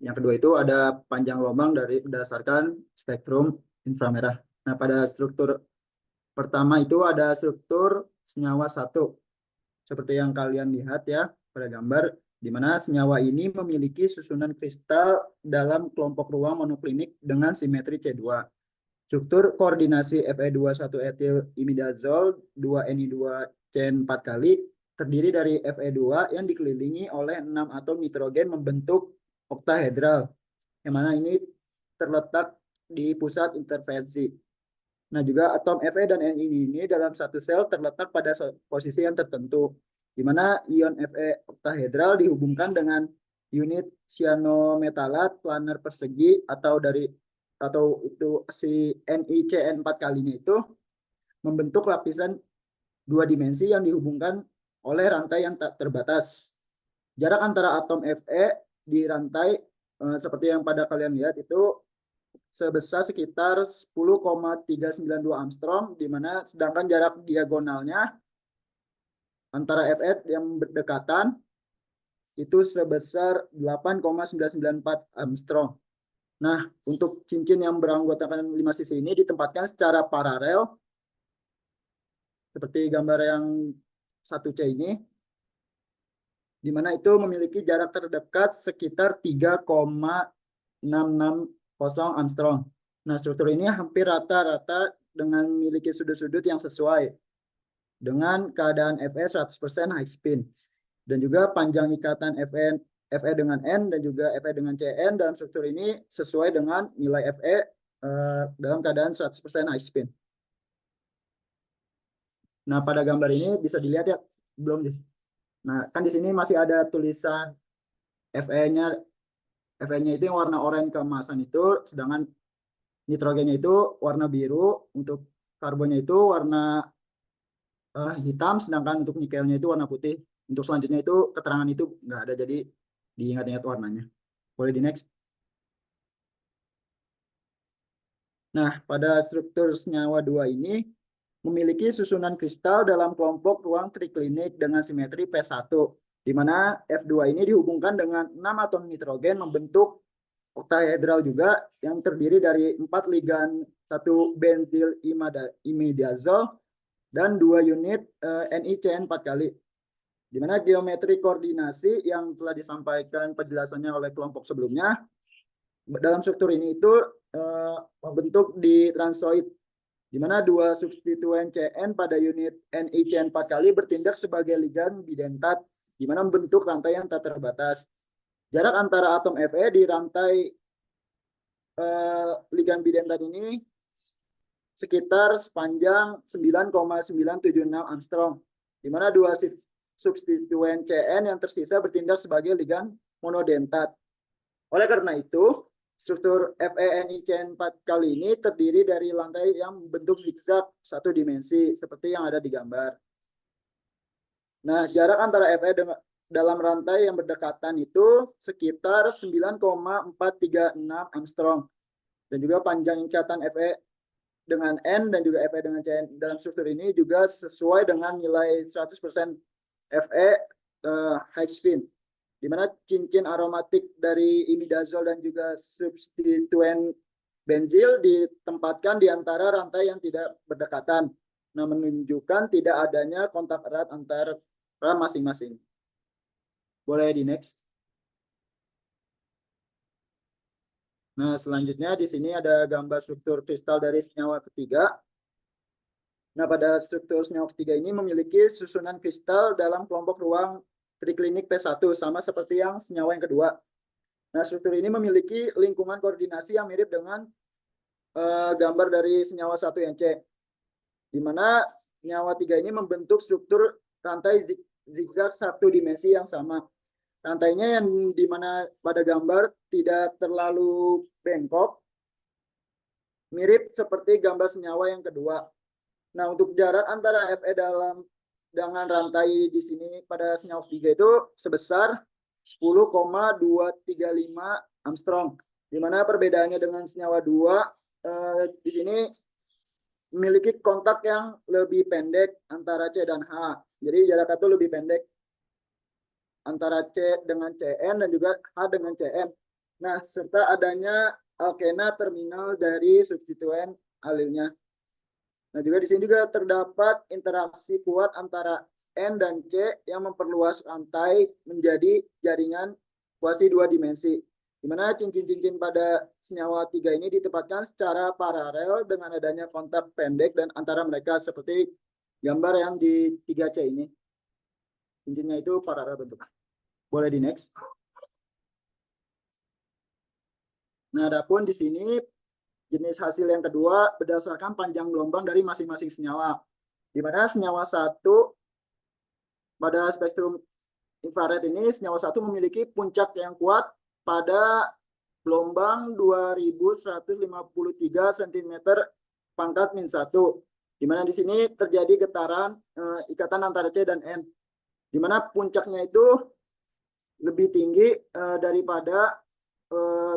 Yang kedua itu ada panjang lubang dari berdasarkan spektrum inframerah. Nah, pada struktur pertama itu ada struktur senyawa 1. Seperti yang kalian lihat ya pada gambar, di mana senyawa ini memiliki susunan kristal dalam kelompok ruang monoklinik dengan simetri C2. Struktur koordinasi Fe21 etil imidazol 2Ni2 4 kali terdiri dari Fe2 yang dikelilingi oleh 6 atom nitrogen membentuk oktahedral, yang mana ini terletak di pusat intervensi. Nah, juga atom Fe dan Ni ini dalam satu sel terletak pada posisi yang tertentu, di mana ion Fe oktahedral dihubungkan dengan unit cyanometalat planar persegi atau itu si NiCN4 kalinya itu membentuk lapisan 2 dimensi yang dihubungkan oleh rantai yang tak terbatas. Jarak antara atom Fe di rantai seperti yang pada kalian lihat itu sebesar sekitar 10,392 Armstrong, di mana sedangkan jarak diagonalnya antara Fe yang berdekatan itu sebesar 8,994 Armstrong. Nah, untuk cincin yang beranggotakan 5 sisi ini ditempatkan secara paralel seperti gambar yang 1C ini, di mana itu memiliki jarak terdekat sekitar 3,660 Armstrong. Nah, struktur ini hampir rata-rata dengan memiliki sudut-sudut yang sesuai dengan keadaan Fe 100% high spin. Dan juga panjang ikatan Fe dengan N dan juga Fe dengan Cn dalam struktur ini sesuai dengan nilai Fe dalam keadaan 100% high spin. Nah, pada gambar ini bisa dilihat ya, belum di. Nah, kan di sini masih ada tulisan Fe-nya itu yang warna oranye keemasan itu, sedangkan nitrogennya itu warna biru, untuk karbonnya itu warna hitam, sedangkan untuk nikelnya itu warna putih. Untuk selanjutnya itu keterangan itu nggak ada, jadi diingat-ingat warnanya. Boleh di next. Nah, pada struktur senyawa 2 ini memiliki susunan kristal dalam kelompok ruang triklinik dengan simetri P1, di mana F2 ini dihubungkan dengan 6 atom nitrogen membentuk oktahedral juga yang terdiri dari 4 ligan 1 benzil imidazol dan 2 unit NiCN 4 kali. Di mana geometri koordinasi yang telah disampaikan penjelasannya oleh kelompok sebelumnya, dalam struktur ini itu membentuk di transoid, di mana 2 substituen CN pada unit NiCN 4 kali bertindak sebagai ligan bidentat, di mana membentuk rantai yang tak terbatas. Jarak antara atom Fe di rantai ligan bidentat ini sekitar sepanjang 9,976 angstrom, di mana 2 substituen CN yang tersisa bertindak sebagai ligan monodentat. Oleh karena itu, struktur FeNiCN 4 kali ini terdiri dari lantai yang bentuk zigzag satu dimensi, seperti yang ada di gambar. Nah, jarak antara Fe dalam rantai yang berdekatan itu sekitar 9,436 angstrom. Dan juga panjang ikatan Fe dengan N dan juga Fe dengan CN dalam struktur ini juga sesuai dengan nilai 100% Fe high spin, di mana cincin aromatik dari imidazol dan juga substituen benzil ditempatkan di antara rantai yang tidak berdekatan. Nah, menunjukkan tidak adanya kontak erat antara masing-masing. Boleh di next. Nah, selanjutnya di sini ada gambar struktur kristal dari senyawa ketiga. Nah, pada struktur senyawa ketiga ini memiliki susunan kristal dalam kelompok ruang triklinik P1, sama seperti yang senyawa yang kedua. Nah, struktur ini memiliki lingkungan koordinasi yang mirip dengan gambar dari senyawa 1NC, di mana senyawa 3 ini membentuk struktur rantai zigzag satu dimensi yang sama. Rantainya yang dimana pada gambar tidak terlalu bengkok, mirip seperti gambar senyawa yang kedua. Nah, untuk jarak antara Fe dengan rantai di sini pada senyawa 3 itu sebesar 10,235 angstrom, di mana perbedaannya dengan senyawa 2 di sini memiliki kontak yang lebih pendek antara C dan H. Jadi jaraknya itu lebih pendek antara C dengan Cn dan juga H dengan Cn. Nah, serta adanya alkena terminal dari substituen alilnya. Nah, juga di sini juga terdapat interaksi kuat antara N dan C yang memperluas rantai menjadi jaringan kuasi 2 dimensi, di mana cincin-cincin pada senyawa 3 ini ditempatkan secara paralel dengan adanya kontak pendek dan antara mereka, seperti gambar yang di 3C ini. Cincinnya itu paralel bentuknya. Boleh di next. Nah, adapun di sini jenis hasil yang kedua berdasarkan panjang gelombang dari masing-masing senyawa, di mana senyawa 1 pada spektrum infrared ini, senyawa 1 memiliki puncak yang kuat pada gelombang 2153 cm pangkat -1, di mana di sini terjadi getaran ikatan antara C dan N, di mana puncaknya itu lebih tinggi daripada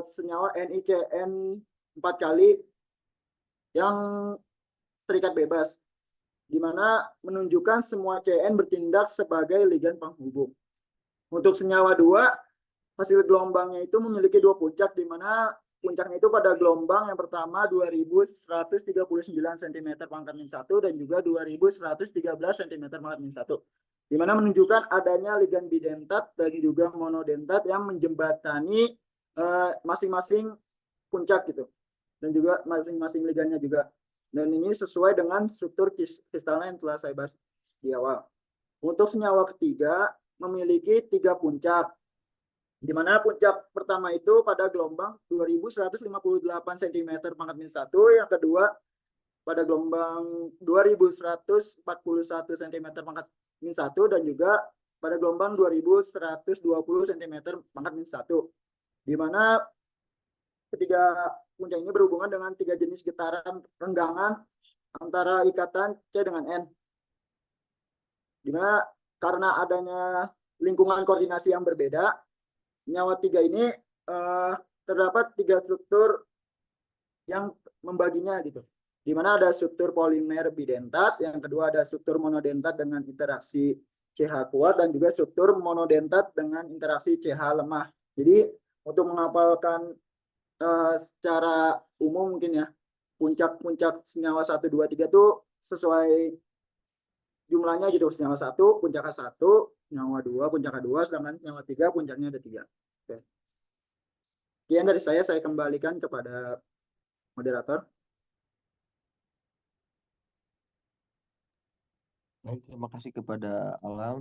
senyawa NiCN 4 kali yang terikat bebas, di mana menunjukkan semua CN bertindak sebagai ligan penghubung. Untuk senyawa 2, hasil gelombangnya itu memiliki 2 puncak, di mana puncaknya itu pada gelombang yang pertama 2139 cm pangkat -1 dan juga 2113 cm pangkat -1. Di mana menunjukkan adanya ligan bidentat dan juga monodentat yang menjembatani masing-masing puncak gitu, dan juga masing-masing ligannya juga. Dan ini sesuai dengan struktur kristalnya yang telah saya bahas di awal. Untuk senyawa ketiga memiliki 3 puncak, di mana puncak pertama itu pada gelombang 2158 cm pangkat -1, yang kedua pada gelombang 2141 cm pangkat -1, dan juga pada gelombang 2120 cm pangkat -1, di mana ketiga puncak ini berhubungan dengan 3 jenis getaran renggangan antara ikatan C dengan N, di mana karena adanya lingkungan koordinasi yang berbeda, senyawa 3 ini terdapat 3 struktur yang membaginya gitu. di mana ada struktur polimer bidentat, yang kedua ada struktur monodentat dengan interaksi CH kuat, dan juga struktur monodentat dengan interaksi CH lemah. Jadi untuk menghafalkan secara umum mungkin ya, puncak-puncak senyawa 1, 2, 3 itu sesuai jumlahnya gitu. Senyawa 1 puncaknya 1, senyawa 2 puncaknya 2, sedangkan senyawa 3 puncaknya ada 3. Oke. Sekian dari saya kembalikan kepada moderator. Baik, terima kasih kepada Alam.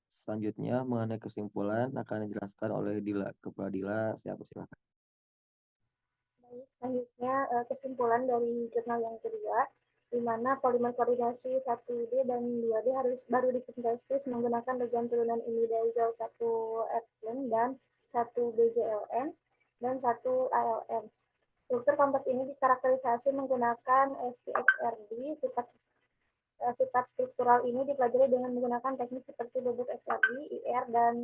Selanjutnya mengenai kesimpulan akan dijelaskan oleh Dila. Kepada Dila, saya persilakan. Baik, selanjutnya kesimpulan dari jurnal yang kedua, di mana polimer koordinasi 1D dan 2D harus baru disintesis menggunakan bagian turunan imidazole 1-ethylene dan 1-BJLN dan 1-ALN. Struktur kompleks ini dikarakterisasi menggunakan SCXRD. Sifat struktural ini dipelajari dengan menggunakan teknik seperti bubuk XRD, IR, dan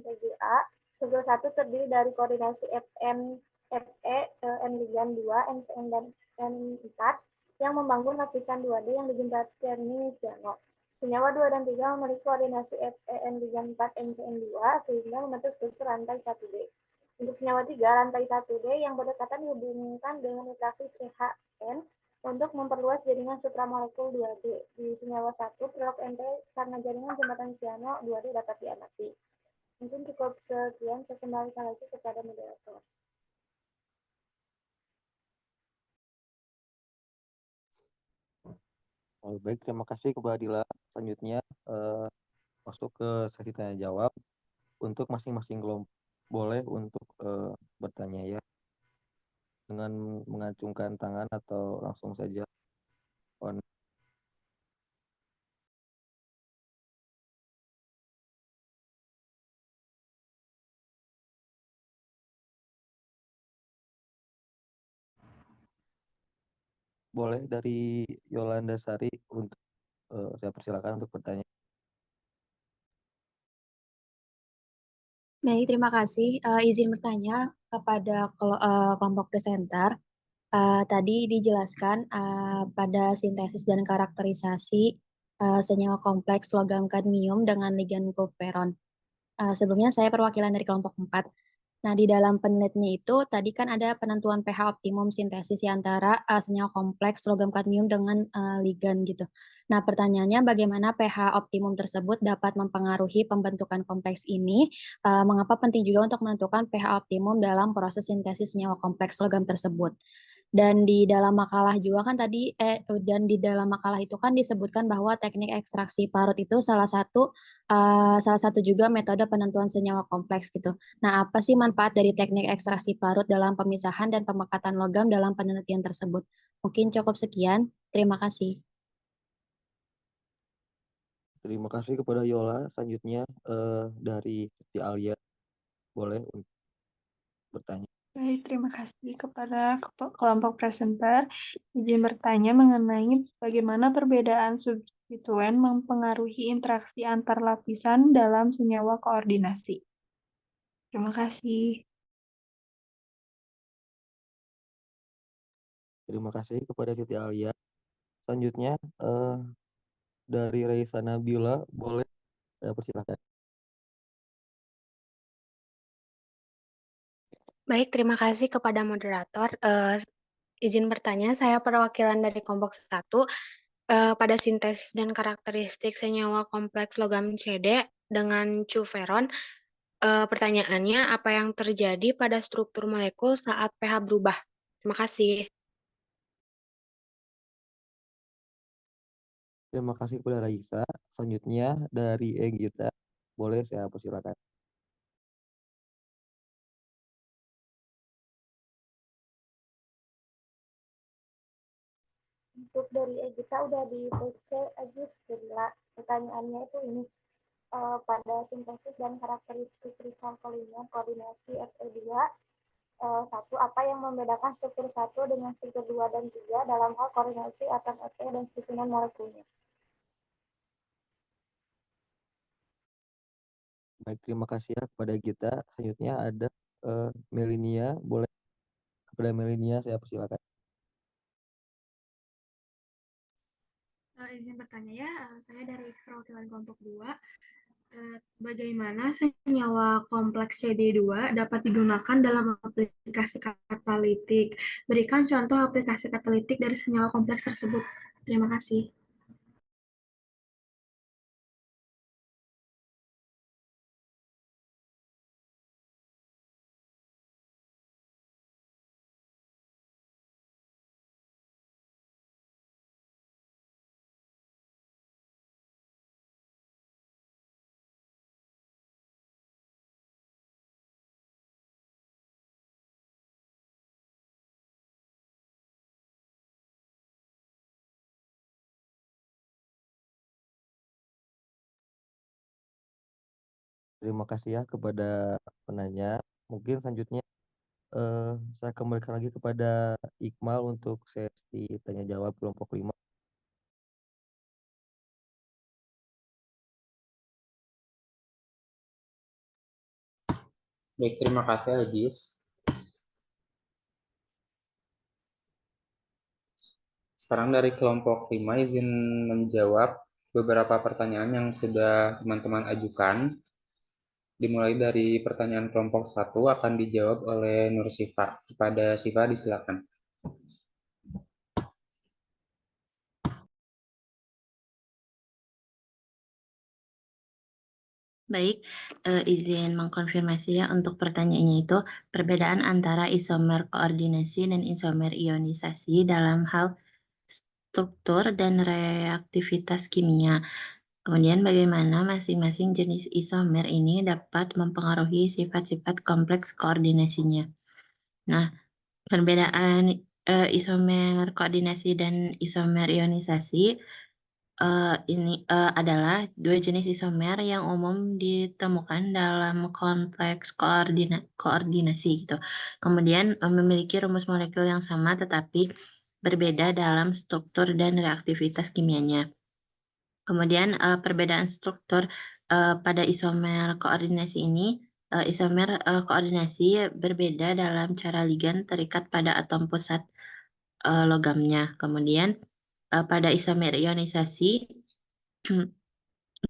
PGA. Struktur 1 terdiri dari koordinasi FN, FE, N ligan 2, NCN, dan N4 yang membangun lapisan 2D yang dijembatkan cyano. Senyawa 2 dan 3 memiliki koordinasi FE, N ligan 4, NCN 2 sehingga membentuk struktur rantai 1D. Untuk senyawa 3, rantai 1D yang berdekatan dihubungkan dengan interaksi CHN untuk memperluas jaringan supramolekul 2D. Di senyawa 1, perilaku NT karena jaringan jembatan cyano 2D dapat diamati. Mungkin cukup sekian, saya kembalikan lagi kepada moderator. Baik, terima kasih kepada Dila. Selanjutnya masuk ke sesi tanya jawab. Untuk masing-masing kelompok boleh untuk bertanya ya, dengan mengacungkan tangan atau langsung saja. Boleh dari Yolanda Sari untuk saya persilakan untuk bertanya. Baik, terima kasih. Izin bertanya kepada kelompok presenter. Tadi dijelaskan pada sintesis dan karakterisasi senyawa kompleks logam kadmium dengan ligan kuperon. Sebelumnya saya perwakilan dari kelompok 4. Nah, di dalam penelitiannya itu tadi kan ada penentuan pH optimum sintesis antara senyawa kompleks logam kadmium dengan ligan gitu. Nah, pertanyaannya bagaimana pH optimum tersebut dapat mempengaruhi pembentukan kompleks ini? Mengapa penting juga untuk menentukan pH optimum dalam proses sintesis senyawa kompleks logam tersebut? Dan di dalam makalah juga kan tadi dan di dalam makalah itu kan disebutkan bahwa teknik ekstraksi parut itu salah satu juga metode penentuan senyawa kompleks gitu. Nah, apa sih manfaat dari teknik ekstraksi parut dalam pemisahan dan pemekatan logam dalam penelitian tersebut? Mungkin cukup sekian. Terima kasih. Terima kasih kepada Yola. Selanjutnya dari Siti Alia, boleh untuk bertanya. Baik, terima kasih kepada kelompok presenter. Izin bertanya mengenai bagaimana perbedaan substituen mempengaruhi interaksi antar lapisan dalam senyawa koordinasi. Terima kasih. Terima kasih kepada Siti Alia. Selanjutnya dari Reisa Nabila, boleh saya persilakan. Baik, terima kasih kepada moderator. Izin bertanya, saya perwakilan dari kelompok 1. Pada sintesis dan karakteristik senyawa kompleks logam CD dengan cuveron, pertanyaannya apa yang terjadi pada struktur molekul saat pH berubah? Terima kasih. Terima kasih kepada Raisa. Selanjutnya dari Egita, boleh saya persilakan. Untuk dari Egita udah di PC aja setelah pertanyaannya itu ini pada sintesis dan karakteristik kristal polimer koordinasi Fe2 satu, apa yang membedakan struktur 1 dengan struktur 2 dan 3 dalam hal koordinasi atom Fe dan susunan molekulnya? Baik, terima kasih ya kepada Gita. Selanjutnya ada Melinia, boleh kepada Melinia saya persilakan. izin bertanya ya, saya dari perwakilan kelompok 2. Bagaimana senyawa kompleks CD2 dapat digunakan dalam aplikasi katalitik? Berikan contoh aplikasi katalitik dari senyawa kompleks tersebut. Terima kasih. Terima kasih ya kepada penanya. Mungkin selanjutnya saya kembalikan lagi kepada Iqmal untuk sesi tanya jawab kelompok 5. Baik, terima kasih Ajis. Sekarang dari kelompok 5 izin menjawab beberapa pertanyaan yang sudah teman-teman ajukan. Dimulai dari pertanyaan kelompok 1 akan dijawab oleh Nur Sifa. Kepada Sifa disilakan. Baik, izin mengkonfirmasi ya untuk pertanyaannya itu perbedaan antara isomer koordinasi dan isomer ionisasi dalam hal struktur dan reaktivitas kimia. Kemudian bagaimana masing-masing jenis isomer ini dapat mempengaruhi sifat-sifat kompleks koordinasinya. Nah, perbedaan isomer koordinasi dan isomer ionisasi ini adalah dua jenis isomer yang umum ditemukan dalam kompleks koordinasi gitu. Kemudian memiliki rumus molekul yang sama tetapi berbeda dalam struktur dan reaktivitas kimianya. Kemudian perbedaan struktur pada isomer koordinasi ini, isomer koordinasi berbeda dalam cara ligan terikat pada atom pusat logamnya. Kemudian pada isomer ionisasi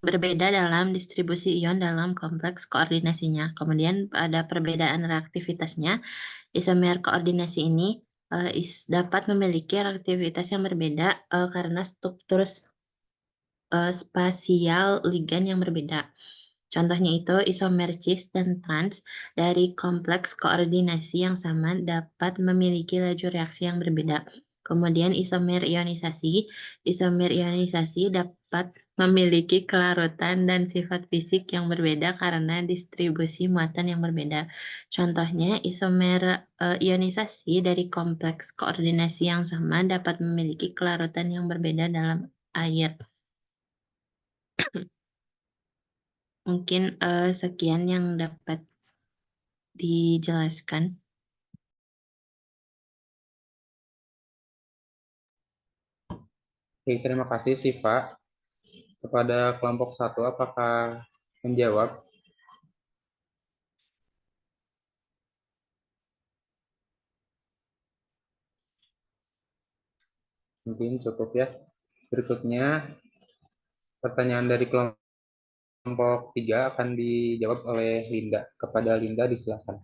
berbeda dalam distribusi ion dalam kompleks koordinasinya. Kemudian pada perbedaan reaktivitasnya, isomer koordinasi ini dapat memiliki reaktivitas yang berbeda karena struktur spasial ligan yang berbeda. Contohnya itu isomer cis dan trans dari kompleks koordinasi yang sama dapat memiliki laju reaksi yang berbeda. Kemudian isomer ionisasi dapat memiliki kelarutan dan sifat fisik yang berbeda karena distribusi muatan yang berbeda. Contohnya isomer ionisasi dari kompleks koordinasi yang sama dapat memiliki kelarutan yang berbeda dalam air. Mungkin sekian yang dapat dijelaskan. Oke, terima kasih Siva. Kepada kelompok 1, apakah menjawab? Mungkin cukup ya. Berikutnya, pertanyaan dari kelompok 3 akan dijawab oleh Linda. Kepada Linda disilakan.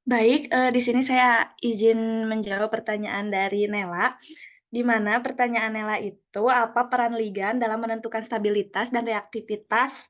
Baik, di sini saya izin menjawab pertanyaan dari Nela, di mana pertanyaan Nela itu apa peran ligan dalam menentukan stabilitas dan reaktivitas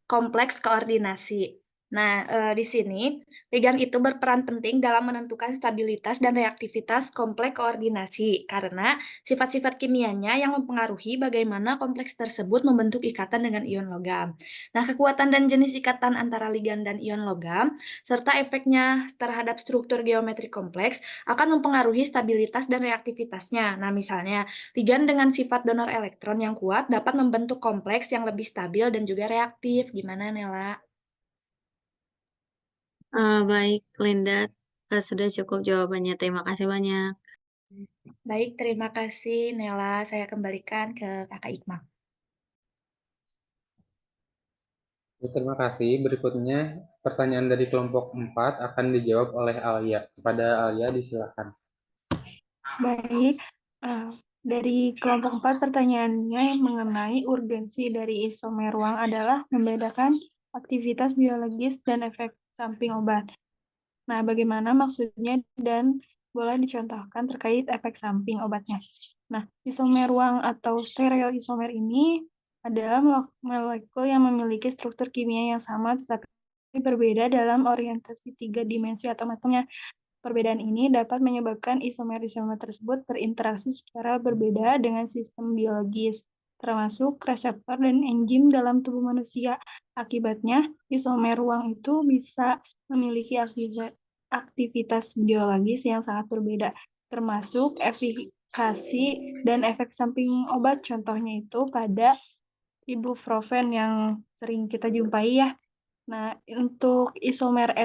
kompleks koordinasi. Nah, di sini ligan itu berperan penting dalam menentukan stabilitas dan reaktivitas kompleks koordinasi karena sifat-sifat kimianya yang mempengaruhi bagaimana kompleks tersebut membentuk ikatan dengan ion logam. Nah, kekuatan dan jenis ikatan antara ligan dan ion logam serta efeknya terhadap struktur geometri kompleks akan mempengaruhi stabilitas dan reaktivitasnya. Nah, misalnya ligan dengan sifat donor elektron yang kuat dapat membentuk kompleks yang lebih stabil dan juga reaktif. Gimana, Nela? Baik, Linda, sudah cukup jawabannya. Terima kasih banyak. Baik, terima kasih, Nela. Saya kembalikan ke Kakak Iqmal. Terima kasih. Berikutnya Pertanyaan dari kelompok 4 akan dijawab oleh Alia. Kepada Alia disilakan. Baik, dari kelompok 4 pertanyaannya yang mengenai urgensi dari isomer ruang adalah membedakan aktivitas biologis dan efek samping obat. Nah, bagaimana maksudnya dan boleh dicontohkan terkait efek samping obatnya. Nah, isomer ruang atau stereoisomer ini adalah molekul yang memiliki struktur kimia yang sama tetapi berbeda dalam orientasi 3 dimensi atau atomnya. Perbedaan ini dapat menyebabkan isomer-isomer tersebut berinteraksi secara berbeda dengan sistem biologis, termasuk reseptor dan enzim dalam tubuh manusia. Akibatnya, isomer ruang itu bisa memiliki aktivitas biologis yang sangat berbeda, termasuk efikasi dan efek samping obat. Contohnya itu pada ibuprofen yang sering kita jumpai ya. Nah, untuk isomer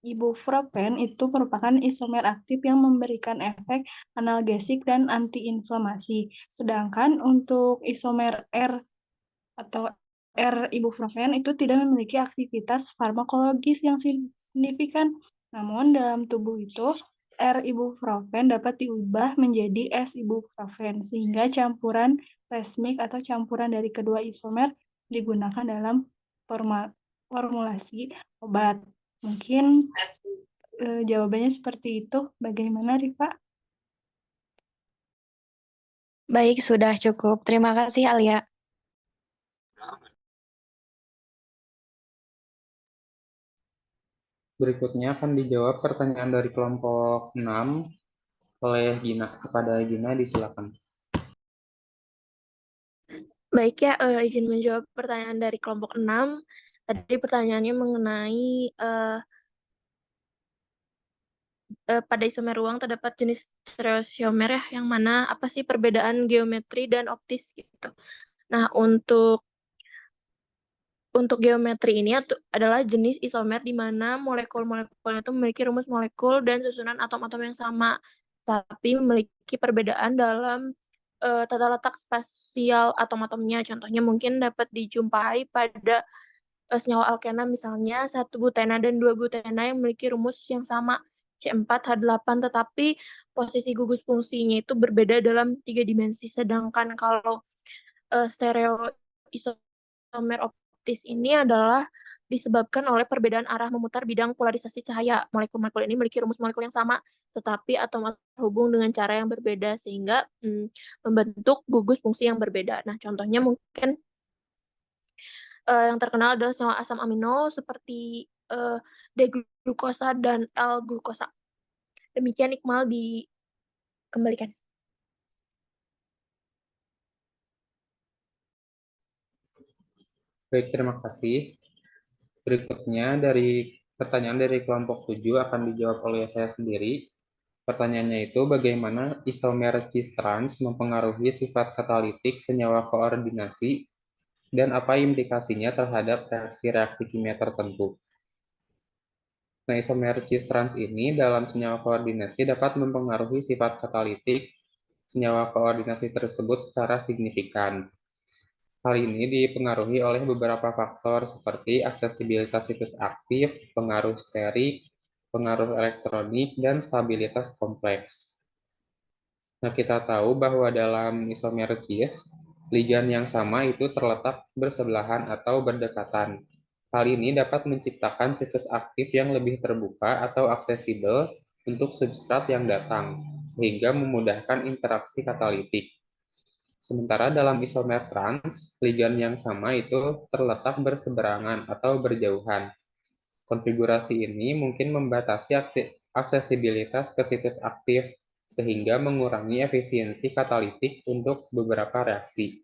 ibuprofen itu merupakan isomer aktif yang memberikan efek analgesik dan antiinflamasi. Sedangkan untuk isomer atau ibuprofen itu tidak memiliki aktivitas farmakologis yang signifikan. Namun dalam tubuh itu ibuprofen dapat diubah menjadi ibuprofen sehingga campuran resmik atau campuran dari kedua isomer digunakan dalam formulasi obat. Mungkin jawabannya seperti itu. Bagaimana, Rifa? Baik, sudah cukup. Terima kasih, Alia. Berikutnya akan dijawab pertanyaan dari kelompok 6 oleh Gina. Kepada Gina disilakan. Baik ya, izin menjawab pertanyaan dari kelompok 6. Tadi pertanyaannya mengenai pada isomer ruang terdapat jenis stereoisomer ya, yang mana apa sih perbedaan geometri dan optis gitu. Nah, untuk geometri ini adalah jenis isomer di mana molekul-molekulnya itu memiliki rumus molekul dan susunan atom-atom yang sama, tapi memiliki perbedaan dalam tata letak spasial atom-atomnya. Contohnya mungkin dapat dijumpai pada senyawa alkena misalnya 1 butena dan 2 butena yang memiliki rumus yang sama C4H8, tetapi posisi gugus fungsinya itu berbeda dalam 3 dimensi. Sedangkan kalau stereoisomer optis ini adalah disebabkan oleh perbedaan arah memutar bidang polarisasi cahaya. Molekul-molekul ini memiliki rumus molekul yang sama, tetapi atom terhubung dengan cara yang berbeda sehingga membentuk gugus fungsi yang berbeda. Nah, contohnya mungkin yang terkenal adalah senyawa asam amino seperti D-glukosa dan L-glukosa. Demikian Iqmal dikembalikan. Baik, terima kasih. Berikutnya dari pertanyaan dari kelompok 7 akan dijawab oleh saya sendiri. Pertanyaannya itu bagaimana isomer cis-trans mempengaruhi sifat katalitik senyawa koordinasi dan apa implikasinya terhadap reaksi-reaksi kimia tertentu. Nah, isomer cis-trans ini dalam senyawa koordinasi dapat mempengaruhi sifat katalitik senyawa koordinasi tersebut secara signifikan. Hal ini dipengaruhi oleh beberapa faktor seperti aksesibilitas situs aktif, pengaruh sterik, pengaruh elektronik, dan stabilitas kompleks. Nah, kita tahu bahwa dalam isomer cis, ligan yang sama itu terletak bersebelahan atau berdekatan. Hal ini dapat menciptakan situs aktif yang lebih terbuka atau aksesibel untuk substrat yang datang, sehingga memudahkan interaksi katalitik. Sementara dalam isomer trans, ligan yang sama itu terletak berseberangan atau berjauhan. Konfigurasi ini mungkin membatasi aksesibilitas ke situs aktif, sehingga mengurangi efisiensi katalitik untuk beberapa reaksi.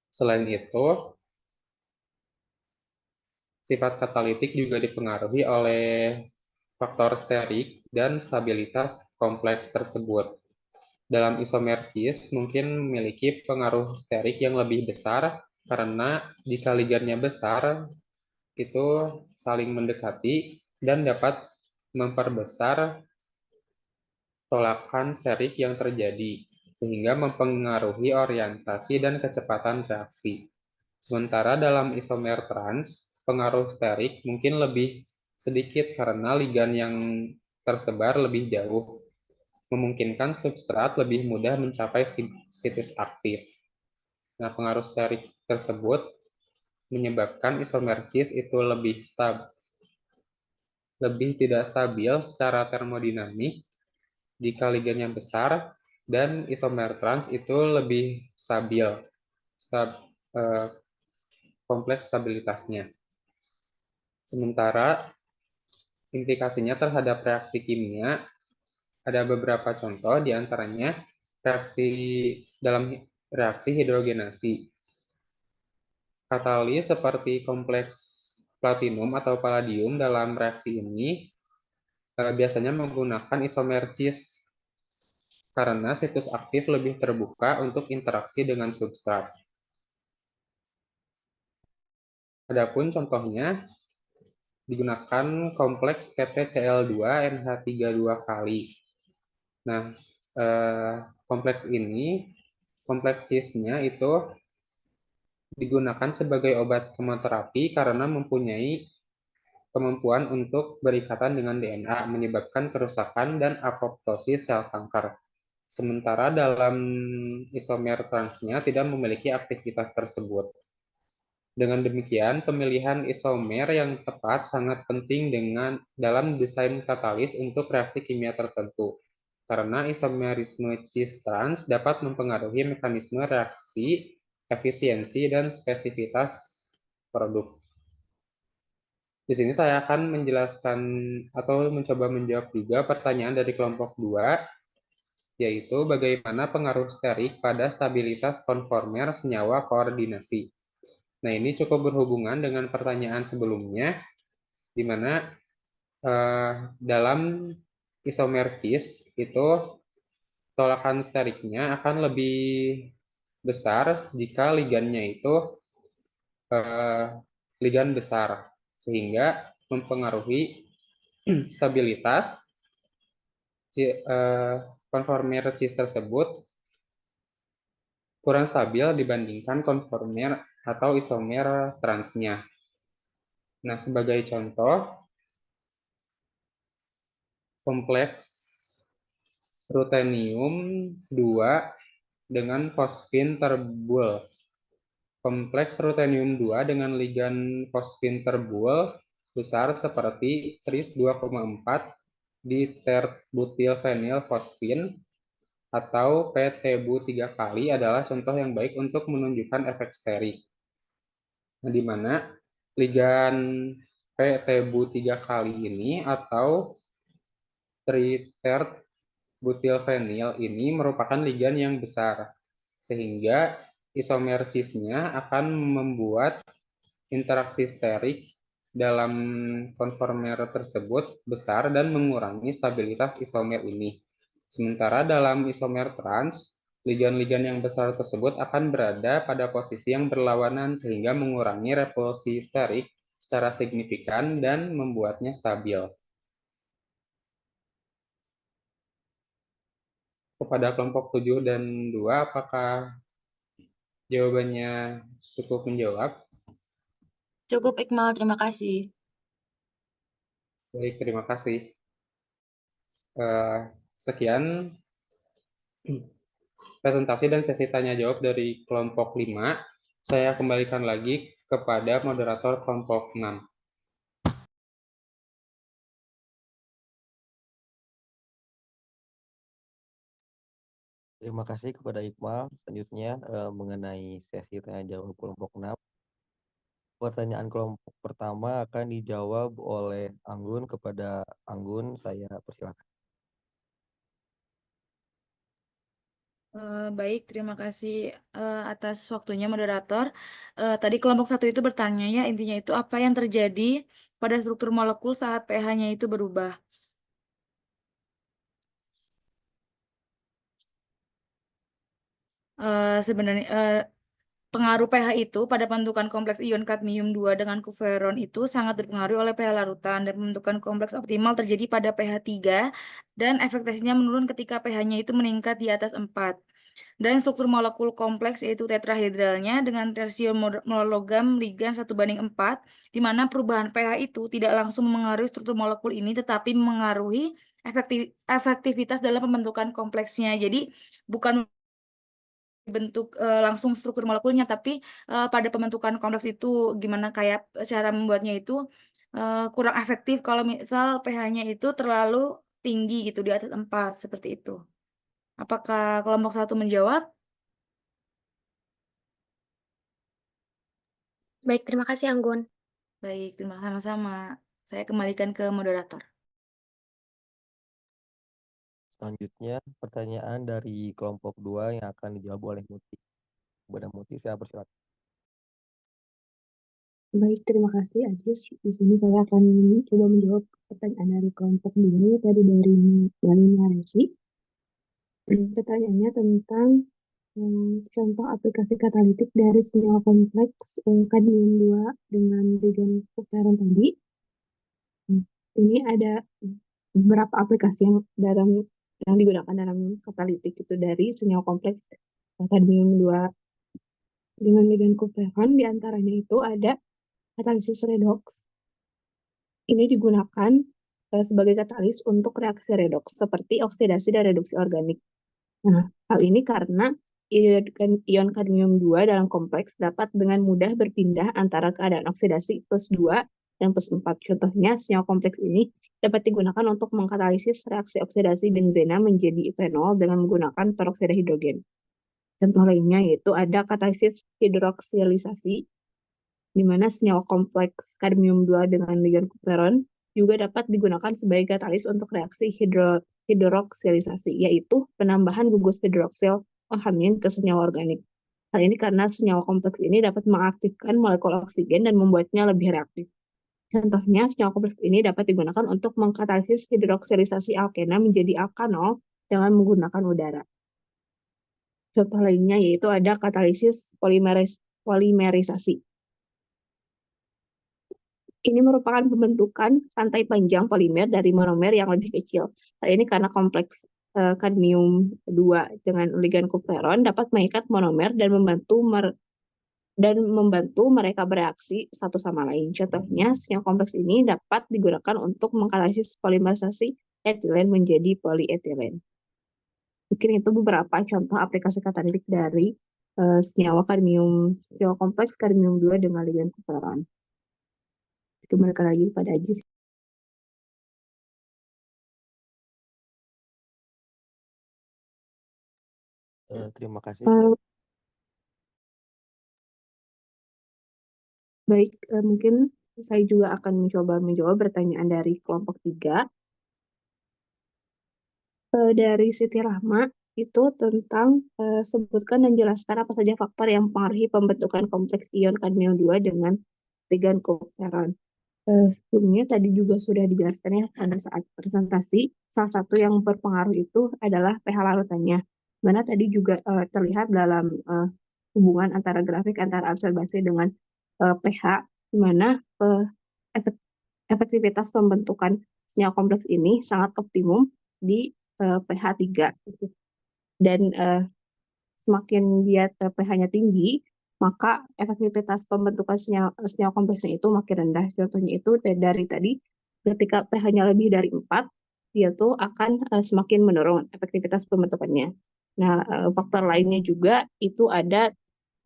Selain itu, sifat katalitik juga dipengaruhi oleh faktor sterik dan stabilitas kompleks tersebut. Dalam isomer cis mungkin memiliki pengaruh sterik yang lebih besar karena jika ligannya besar itu saling mendekati dan dapat memperbesar tolakan sterik yang terjadi sehingga mempengaruhi orientasi dan kecepatan reaksi. Sementara dalam isomer trans pengaruh sterik mungkin lebih sedikit karena ligan yang tersebar lebih jauh, memungkinkan substrat lebih mudah mencapai situs aktif. Nah, pengaruh sterik tersebut menyebabkan isomer cis itu lebih tidak stabil secara termodinamik jika ligannya besar, dan isomer trans itu lebih stabil kompleks stabilitasnya. Sementara implikasinya terhadap reaksi kimia ada beberapa contoh, diantaranya dalam reaksi hidrogenasi. Katalis seperti kompleks platinum atau palladium dalam reaksi ini biasanya menggunakan isomer cis karena situs aktif lebih terbuka untuk interaksi dengan substrat. Adapun contohnya digunakan kompleks PtCl2NH32 kali. Nah, kompleks cisnya itu digunakan sebagai obat kemoterapi karena mempunyai kemampuan untuk berikatan dengan DNA, menyebabkan kerusakan dan apoptosis sel kanker. Sementara dalam isomer transnya tidak memiliki aktivitas tersebut. Dengan demikian, pemilihan isomer yang tepat sangat penting dalam desain katalis untuk reaksi kimia tertentu, karena isomerisme cis-trans dapat mempengaruhi mekanisme reaksi, efisiensi, dan spesifitas produk. Di sini saya akan menjelaskan atau mencoba menjawab juga pertanyaan dari kelompok 2, yaitu bagaimana pengaruh sterik pada stabilitas konformer senyawa koordinasi. Nah, ini cukup berhubungan dengan pertanyaan sebelumnya, di mana dalam isomer cis itu tolakan steriknya akan lebih besar jika ligannya itu ligan besar, sehingga mempengaruhi stabilitas konformer cis tersebut kurang stabil dibandingkan konformer atau isomer transnya. Nah, sebagai contoh, kompleks rutenium 2 dengan fosfin terbul. Kompleks rutenium 2 dengan ligan fosfin terbul besar seperti tris 2,4 di terbutylfenyl fosfin atau PTBU 3 kali adalah contoh yang baik untuk menunjukkan efek sterik. Nah, di mana ligan PTBU 3 kali ini atau triterbutylfenyl ini merupakan ligan yang besar, sehingga isomer cisnya akan membuat interaksi sterik dalam konformer tersebut besar dan mengurangi stabilitas isomer ini. Sementara dalam isomer trans, ligan-ligan yang besar tersebut akan berada pada posisi yang berlawanan sehingga mengurangi repulsi sterik secara signifikan dan membuatnya stabil. Kepada kelompok 7 dan 2, apakah jawabannya cukup menjawab? Cukup, Iqmal. Terima kasih. Baik, terima kasih. Sekian presentasi dan sesi tanya jawab dari kelompok 5. Saya kembalikan lagi kepada moderator kelompok 6. Terima kasih kepada Iqmal. Selanjutnya mengenai sesi tanya jawab kelompok 6. Pertanyaan kelompok pertama akan dijawab oleh Anggun. Kepada Anggun, saya persilakan. Baik, terima kasih atas waktunya moderator. Tadi kelompok 1 itu bertanya ya, intinya itu apa yang terjadi pada struktur molekul saat pH-nya itu berubah. Sebenarnya pengaruh pH itu pada pembentukan kompleks ion kadmium 2 dengan kuferon itu sangat dipengaruhi oleh pH larutan, dan pembentukan kompleks optimal terjadi pada pH 3 dan efektivitasnya menurun ketika pH-nya itu meningkat di atas 4. Dan struktur molekul kompleks yaitu tetrahedralnya dengan rasio logam ligan 1:4, di mana perubahan pH itu tidak langsung mengaruhi struktur molekul ini, tetapi mengaruhi efektivitas dalam pembentukan kompleksnya. Jadi bukan bentuk langsung struktur molekulnya, tapi pada pembentukan kompleks itu gimana kayak cara membuatnya itu kurang efektif kalau misal pH-nya itu terlalu tinggi gitu di atas 4 seperti itu. Apakah kelompok 1 menjawab? Baik, terima kasih Anggun. Baik, terima kasih sama-sama. Saya kembalikan ke moderator. Selanjutnya pertanyaan dari kelompok 2 yang akan dijawab oleh Muti. Kepada Muti saya persilakan. Baik, terima kasih Ajis. Di sini saya akan coba menjawab pertanyaan dari kelompok 2 tadi dari Malina Resi. Pertanyaannya tentang contoh aplikasi katalitik dari senyawa kompleks kadmium 2 dengan ligan kuperon tadi. Ini ada beberapa aplikasi yang digunakan dalam katalitik itu dari senyawa kompleks kadmium 2 dengan ligan kuperon. Di antaranya itu ada katalisis redoks. Ini digunakan sebagai katalis untuk reaksi redoks seperti oksidasi dan reduksi organik. Nah, hal ini karena ion kadmium 2 dalam kompleks dapat dengan mudah berpindah antara keadaan oksidasi +2 dan +4. Contohnya, senyawa kompleks ini dapat digunakan untuk mengkatalisis reaksi oksidasi benzena menjadi fenol dengan menggunakan peroksida hidrogen. Contoh lainnya yaitu ada katalisis hidroksilisasi, di mana senyawa kompleks kadmium 2 dengan ligan kuperon juga dapat digunakan sebagai katalis untuk reaksi hidroksilisasi, yaitu penambahan gugus hidroksil OH- ke senyawa organik. Hal ini karena senyawa kompleks ini dapat mengaktifkan molekul oksigen dan membuatnya lebih reaktif. Contohnya, senyawa kompleks ini dapat digunakan untuk mengkatalisis hidroksilisasi alkena menjadi alkanol dengan menggunakan udara. Contoh lainnya yaitu ada katalisis polimerisasi. Ini merupakan pembentukan rantai panjang polimer dari monomer yang lebih kecil. Hal ini karena kompleks kadmium 2 dengan ligan kuperon dapat mengikat monomer dan membantu mereka bereaksi satu sama lain. Contohnya, senyawa kompleks ini dapat digunakan untuk mengkatalisis polimerisasi etilen menjadi polietilen. Mungkin itu beberapa contoh aplikasi katalitik dari senyawa kompleks kadmium 2 dengan ligan kuperon. Kembalikan lagi pada Ajis. Terima kasih. Baik, mungkin saya juga akan mencoba menjawab pertanyaan dari kelompok 3. Dari Siti Rahma itu tentang sebutkan dan jelaskan apa saja faktor yang mempengaruhi pembentukan kompleks ion kadmium 2 dengan ligan kuperon. Sebelumnya tadi juga sudah dijelaskan ya pada saat presentasi, salah satu yang berpengaruh itu adalah pH larutannya. Mana tadi juga terlihat dalam hubungan antara grafik antara absorbasi dengan pH, di mana efektivitas pembentukan senyawa kompleks ini sangat optimum di pH 3. Dan semakin dia pH-nya tinggi, maka efektivitas pembentukan senyawa kompleksnya itu makin rendah. Contohnya itu dari tadi, ketika pH-nya lebih dari 4, dia tuh akan semakin menurun efektivitas pembentukannya. Nah, faktor lainnya juga itu ada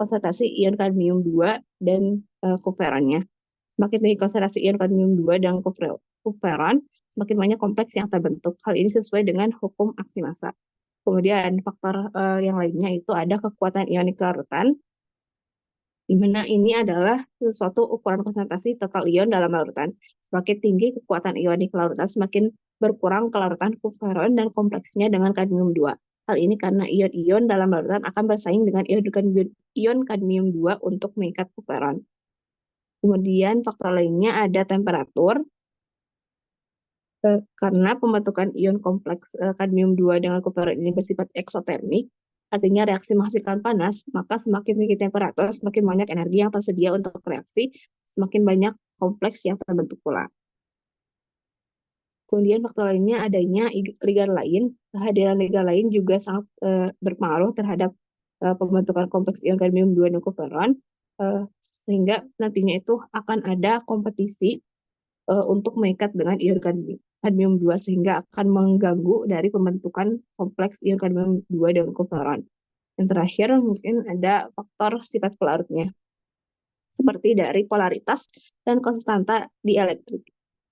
konsentrasi ion kadmium 2 dan kuperonnya. Semakin tinggi konsentrasi ion kadmium 2 dan kuperon, semakin banyak kompleks yang terbentuk. Hal ini sesuai dengan hukum aksi massa. Kemudian faktor yang lainnya itu ada kekuatan ionik larutan, di mana ini adalah suatu ukuran konsentrasi total ion dalam larutan. Semakin tinggi kekuatan ionik larutan, semakin berkurang kelarutan kuperon dan kompleksnya dengan kadmium 2. Hal ini karena ion-ion dalam larutan akan bersaing dengan ion kadmium 2 untuk mengikat kuperon. Kemudian faktor lainnya ada temperatur, karena pembentukan ion kompleks kadmium 2 dengan kuperon ini bersifat eksotermik, artinya reaksi menghasilkan panas, maka semakin tinggi temperatur, semakin banyak energi yang tersedia untuk reaksi, semakin banyak kompleks yang terbentuk pula. Kemudian faktor lainnya adanya ligan lain. Kehadiran ligan lain juga sangat berpengaruh terhadap pembentukan kompleks ion kadmium 2 dan kuperon, sehingga nantinya itu akan ada kompetisi untuk mengikat dengan ion kadmium 2 sehingga akan mengganggu dari pembentukan kompleks ion kadmium 2 dan kuperon. Yang terakhir mungkin ada faktor sifat pelarutnya, seperti dari polaritas dan konstanta di elektrik.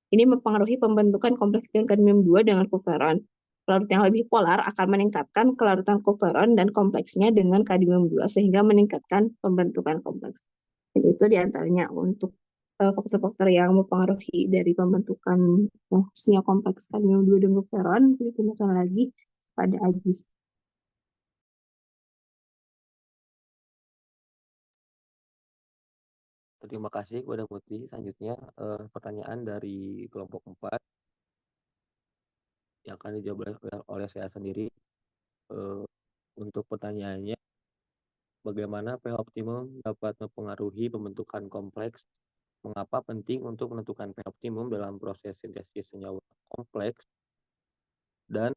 Ini mempengaruhi pembentukan kompleks ion kadmium 2 dengan kuperon. Pelarut yang lebih polar akan meningkatkan kelarutan kuperon dan kompleksnya dengan kadmium 2 sehingga meningkatkan pembentukan kompleks. Dan itu diantaranya untuk faktor-faktor yang mempengaruhi dari pembentukan senyawa kompleks kadmium 2 dan kuperon. Digunakan lagi pada AJIS. Terima kasih kepada Putri. Selanjutnya pertanyaan dari kelompok 4 yang akan dijawab oleh saya sendiri. Untuk pertanyaannya, bagaimana pH optimum dapat mempengaruhi pembentukan kompleks? Mengapa penting untuk menentukan pH optimum dalam proses sintesis senyawa kompleks? Dan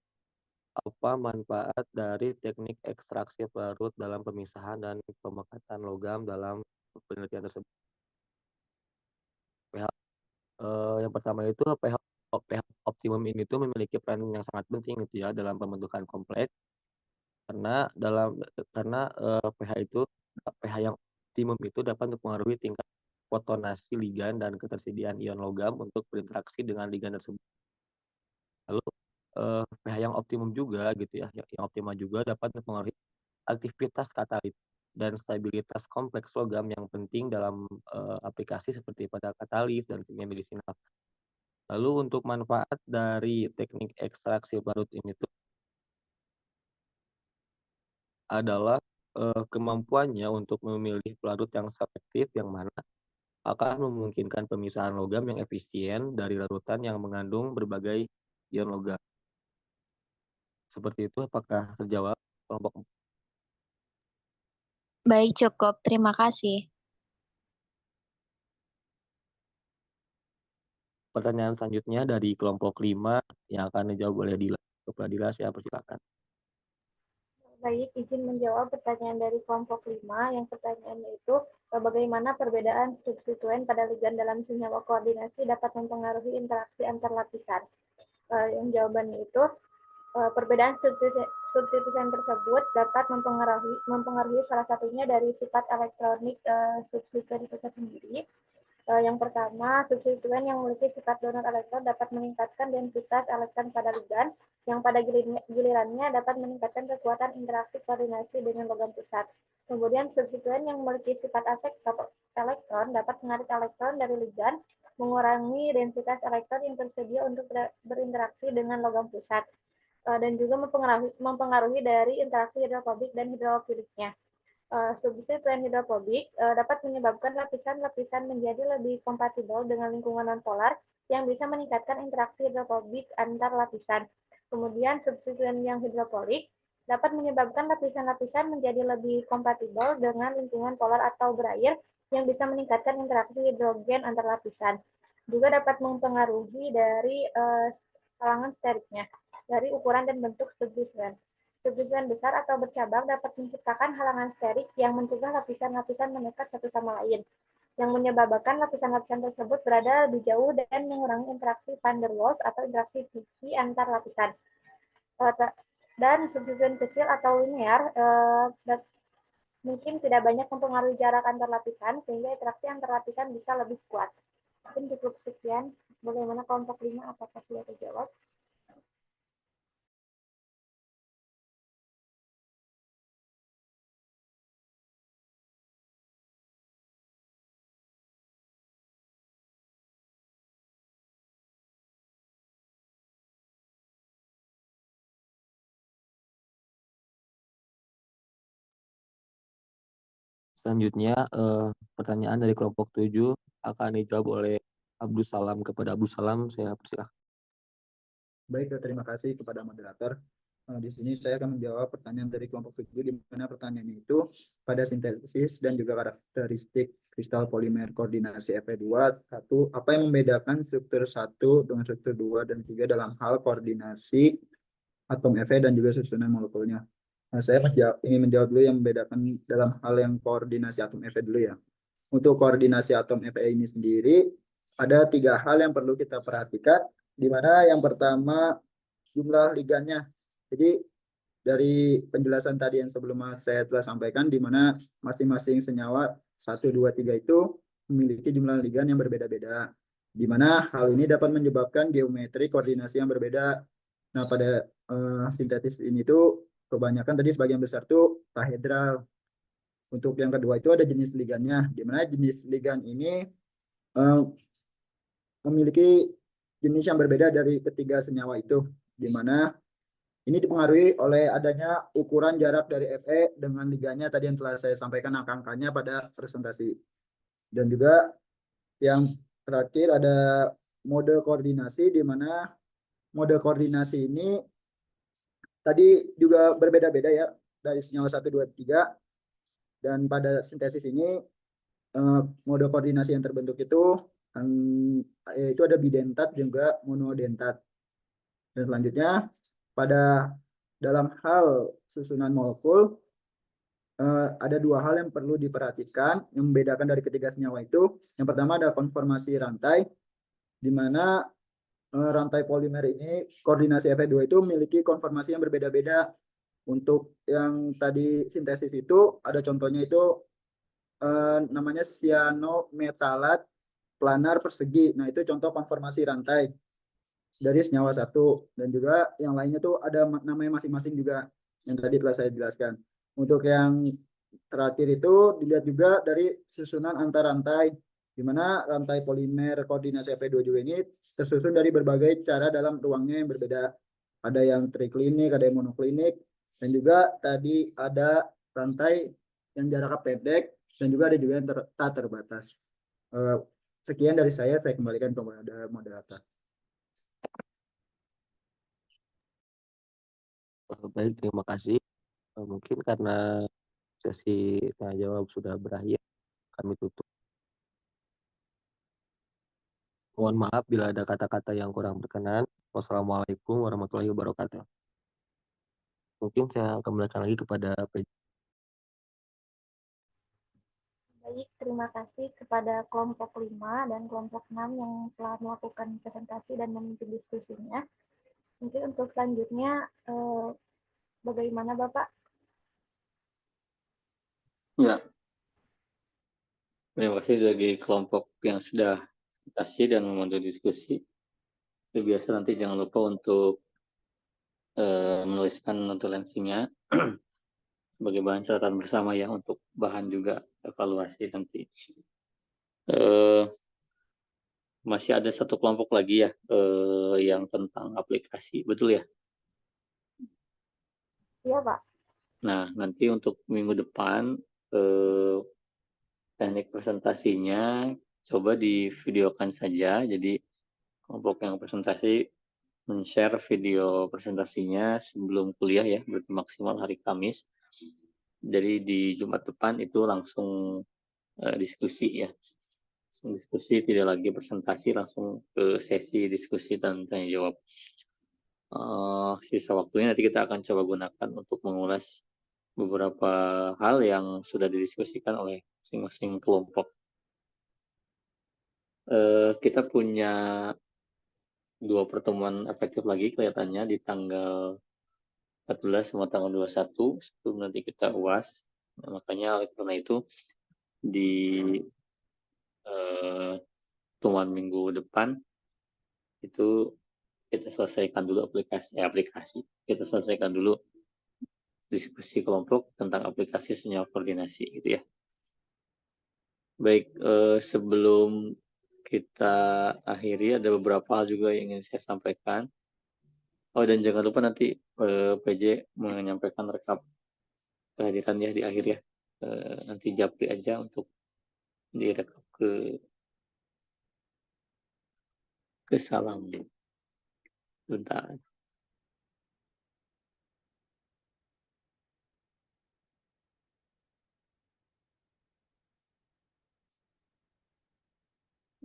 apa manfaat dari teknik ekstraksi pelarut dalam pemisahan dan pemekatan logam dalam penelitian tersebut? Yang pertama itu pH optimum ini tuh memiliki peran yang sangat penting gitu ya dalam pembentukan kompleks, karena pH yang optimum itu dapat mempengaruhi tingkat fotonasi ligan dan ketersediaan ion logam untuk berinteraksi dengan ligan tersebut. Lalu pH yang optimum juga gitu ya, yang optimal juga dapat mempengaruhi aktivitas katalit dan stabilitas kompleks logam yang penting dalam aplikasi seperti pada katalis dan kimia medisinal. Lalu untuk manfaat dari teknik ekstraksi pelarut ini tuh adalah kemampuannya untuk memilih pelarut yang selektif yang mana akan memungkinkan pemisahan logam yang efisien dari larutan yang mengandung berbagai ion logam. Seperti itu, apakah terjawab kelompok? Baik, cukup. Terima kasih. Pertanyaan selanjutnya dari kelompok 5 yang akan dijawab oleh Dila. Kepada Dila, saya persilakan. Baik, izin menjawab pertanyaan dari kelompok 5. Yang pertanyaannya itu, bagaimana perbedaan substituen pada ligan dalam senyawa koordinasi dapat mempengaruhi interaksi antar lapisan? Yang jawabannya itu, perbedaan substituen tersebut dapat mempengaruhi salah satunya dari sifat elektronik substituen itu sendiri. Yang pertama, substituen yang memiliki sifat donor elektron dapat meningkatkan densitas elektron pada ligan, yang pada gilirannya dapat meningkatkan kekuatan interaksi koordinasi dengan logam pusat. Kemudian, substituen yang memiliki sifat asektor elektron dapat menarik elektron dari ligan, mengurangi densitas elektron yang tersedia untuk berinteraksi dengan logam pusat, dan juga mempengaruhi dari interaksi hidrofobik dan hidrofiliknya. Substituen hidrofobik dapat menyebabkan lapisan-lapisan menjadi lebih kompatibel dengan lingkungan nonpolar yang bisa meningkatkan interaksi hidrofobik antar lapisan. Kemudian substituen yang hidropolik dapat menyebabkan lapisan-lapisan menjadi lebih kompatibel dengan lingkungan polar atau berair yang bisa meningkatkan interaksi hidrogen antar lapisan. Juga dapat mempengaruhi dari kalangan steriknya, dari ukuran dan bentuk substituen. Substituen besar atau bercabang dapat menciptakan halangan sterik yang mencegah lapisan-lapisan mendekat satu sama lain, yang menyebabkan lapisan-lapisan tersebut berada lebih jauh dan mengurangi interaksi van der Waals atau interaksi Fick antar lapisan. Dan substituen kecil atau linear mungkin tidak banyak mempengaruhi jarak antar lapisan, sehingga interaksi antar lapisan bisa lebih kuat. Mungkin cukup sekian. Bagaimana kelompok 5, apakah sudah terjawab? Selanjutnya pertanyaan dari kelompok 7 akan dijawab oleh Abdus Salam. Kepada Abdus Salam, saya persilakan. Baik, terima kasih kepada moderator. Di sini saya akan menjawab pertanyaan dari kelompok 7, di mana pertanyaannya itu pada sintesis dan juga karakteristik kristal polimer koordinasi Fe2, satu, apa yang membedakan struktur 1 dengan struktur 2 dan 3 dalam hal koordinasi atom Fe dan juga susunan molekulnya. Nah, saya ingin menjawab dulu yang membedakan dalam hal yang koordinasi atom Fe dulu ya. Untuk koordinasi atom Fe ini sendiri, ada 3 hal yang perlu kita perhatikan, di mana yang pertama jumlah ligannya. Jadi dari penjelasan tadi yang sebelumnya saya telah sampaikan, di mana masing-masing senyawa 1, 2, 3 itu memiliki jumlah ligan yang berbeda-beda, di mana hal ini dapat menyebabkan geometri koordinasi yang berbeda. Nah, pada sintetis ini tuh kebanyakan tadi sebagian besar tuh tahedral. Untuk yang kedua itu ada jenis ligannya, di mana jenis ligan ini memiliki jenis yang berbeda dari ketiga senyawa itu, di mana ini dipengaruhi oleh adanya ukuran jarak dari Fe dengan ligannya tadi yang telah saya sampaikan angka-angkanya pada presentasi. Dan juga yang terakhir ada mode koordinasi, di mana mode koordinasi ini tadi juga berbeda-beda ya dari senyawa 1, 2, 3. Dan pada sintesis ini mode koordinasi yang terbentuk itu ada bidentat juga monodentat. Dan selanjutnya pada dalam hal susunan molekul ada 2 hal yang perlu diperhatikan yang membedakan dari ketiga senyawa itu. Yang pertama ada konformasi rantai, di mana rantai polimer ini koordinasi Fe2 itu memiliki konformasi yang berbeda-beda. Untuk yang tadi sintesis itu ada contohnya itu namanya cyanometalat planar persegi. Nah, itu contoh konformasi rantai dari senyawa 1. Dan juga yang lainnya tuh ada namanya masing-masing juga yang tadi telah saya jelaskan. Untuk yang terakhir itu dilihat juga dari susunan antar rantai, di mana rantai polimer koordinasi Fe2 juga ini tersusun dari berbagai cara dalam ruangnya yang berbeda. Ada yang triklinik, ada yang monoklinik, dan juga tadi ada rantai yang jaraknya pendek, dan juga ada juga yang tak terbatas. Sekian dari saya kembalikan kepada moderator. Baik, terima kasih. Mungkin karena sesi tanya jawab sudah berakhir, kami tutup. Mohon maaf bila ada kata-kata yang kurang berkenan. Wassalamualaikum warahmatullahi wabarakatuh. Mungkin saya kembalikan lagi kepada PJ. Baik, terima kasih kepada kelompok 5 dan kelompok 6 yang telah melakukan presentasi dan memimpin diskusinya. Mungkin untuk selanjutnya, bagaimana Bapak? Ya, terima kasih bagi kelompok yang sudah kasih dan memandu diskusi. Seperti biasa nanti jangan lupa untuk menuliskan notulensinya sebagai bahan catatan bersama ya, untuk bahan juga evaluasi nanti. Masih ada satu kelompok lagi ya, yang tentang aplikasi, betul ya? Iya, Pak. Nah, nanti untuk minggu depan teknik presentasinya coba divideokan saja. Jadi kelompok yang presentasi men-share video presentasinya sebelum kuliah ya, berarti maksimal hari Kamis. Jadi di Jumat depan itu langsung diskusi ya. Langsung diskusi, tidak lagi presentasi, langsung ke sesi diskusi dan tanya jawab. Sisa waktunya nanti kita akan coba gunakan untuk mengulas beberapa hal yang sudah didiskusikan oleh masing-masing kelompok. Kita punya 2 pertemuan efektif lagi kelihatannya di tanggal 14 sama tanggal 21 sebelum nanti kita UAS. Nah, makanya oleh karena itu di pertemuan minggu depan itu kita selesaikan dulu aplikasi. Kita selesaikan dulu diskusi kelompok tentang aplikasi senyawa koordinasi gitu ya. Baik, sebelum kita akhiri ada beberapa hal juga yang ingin saya sampaikan. Oh, dan jangan lupa nanti PJ menyampaikan rekap kehadiran ya di akhir ya. Nanti japri aja untuk direkap ke salam. Bentar.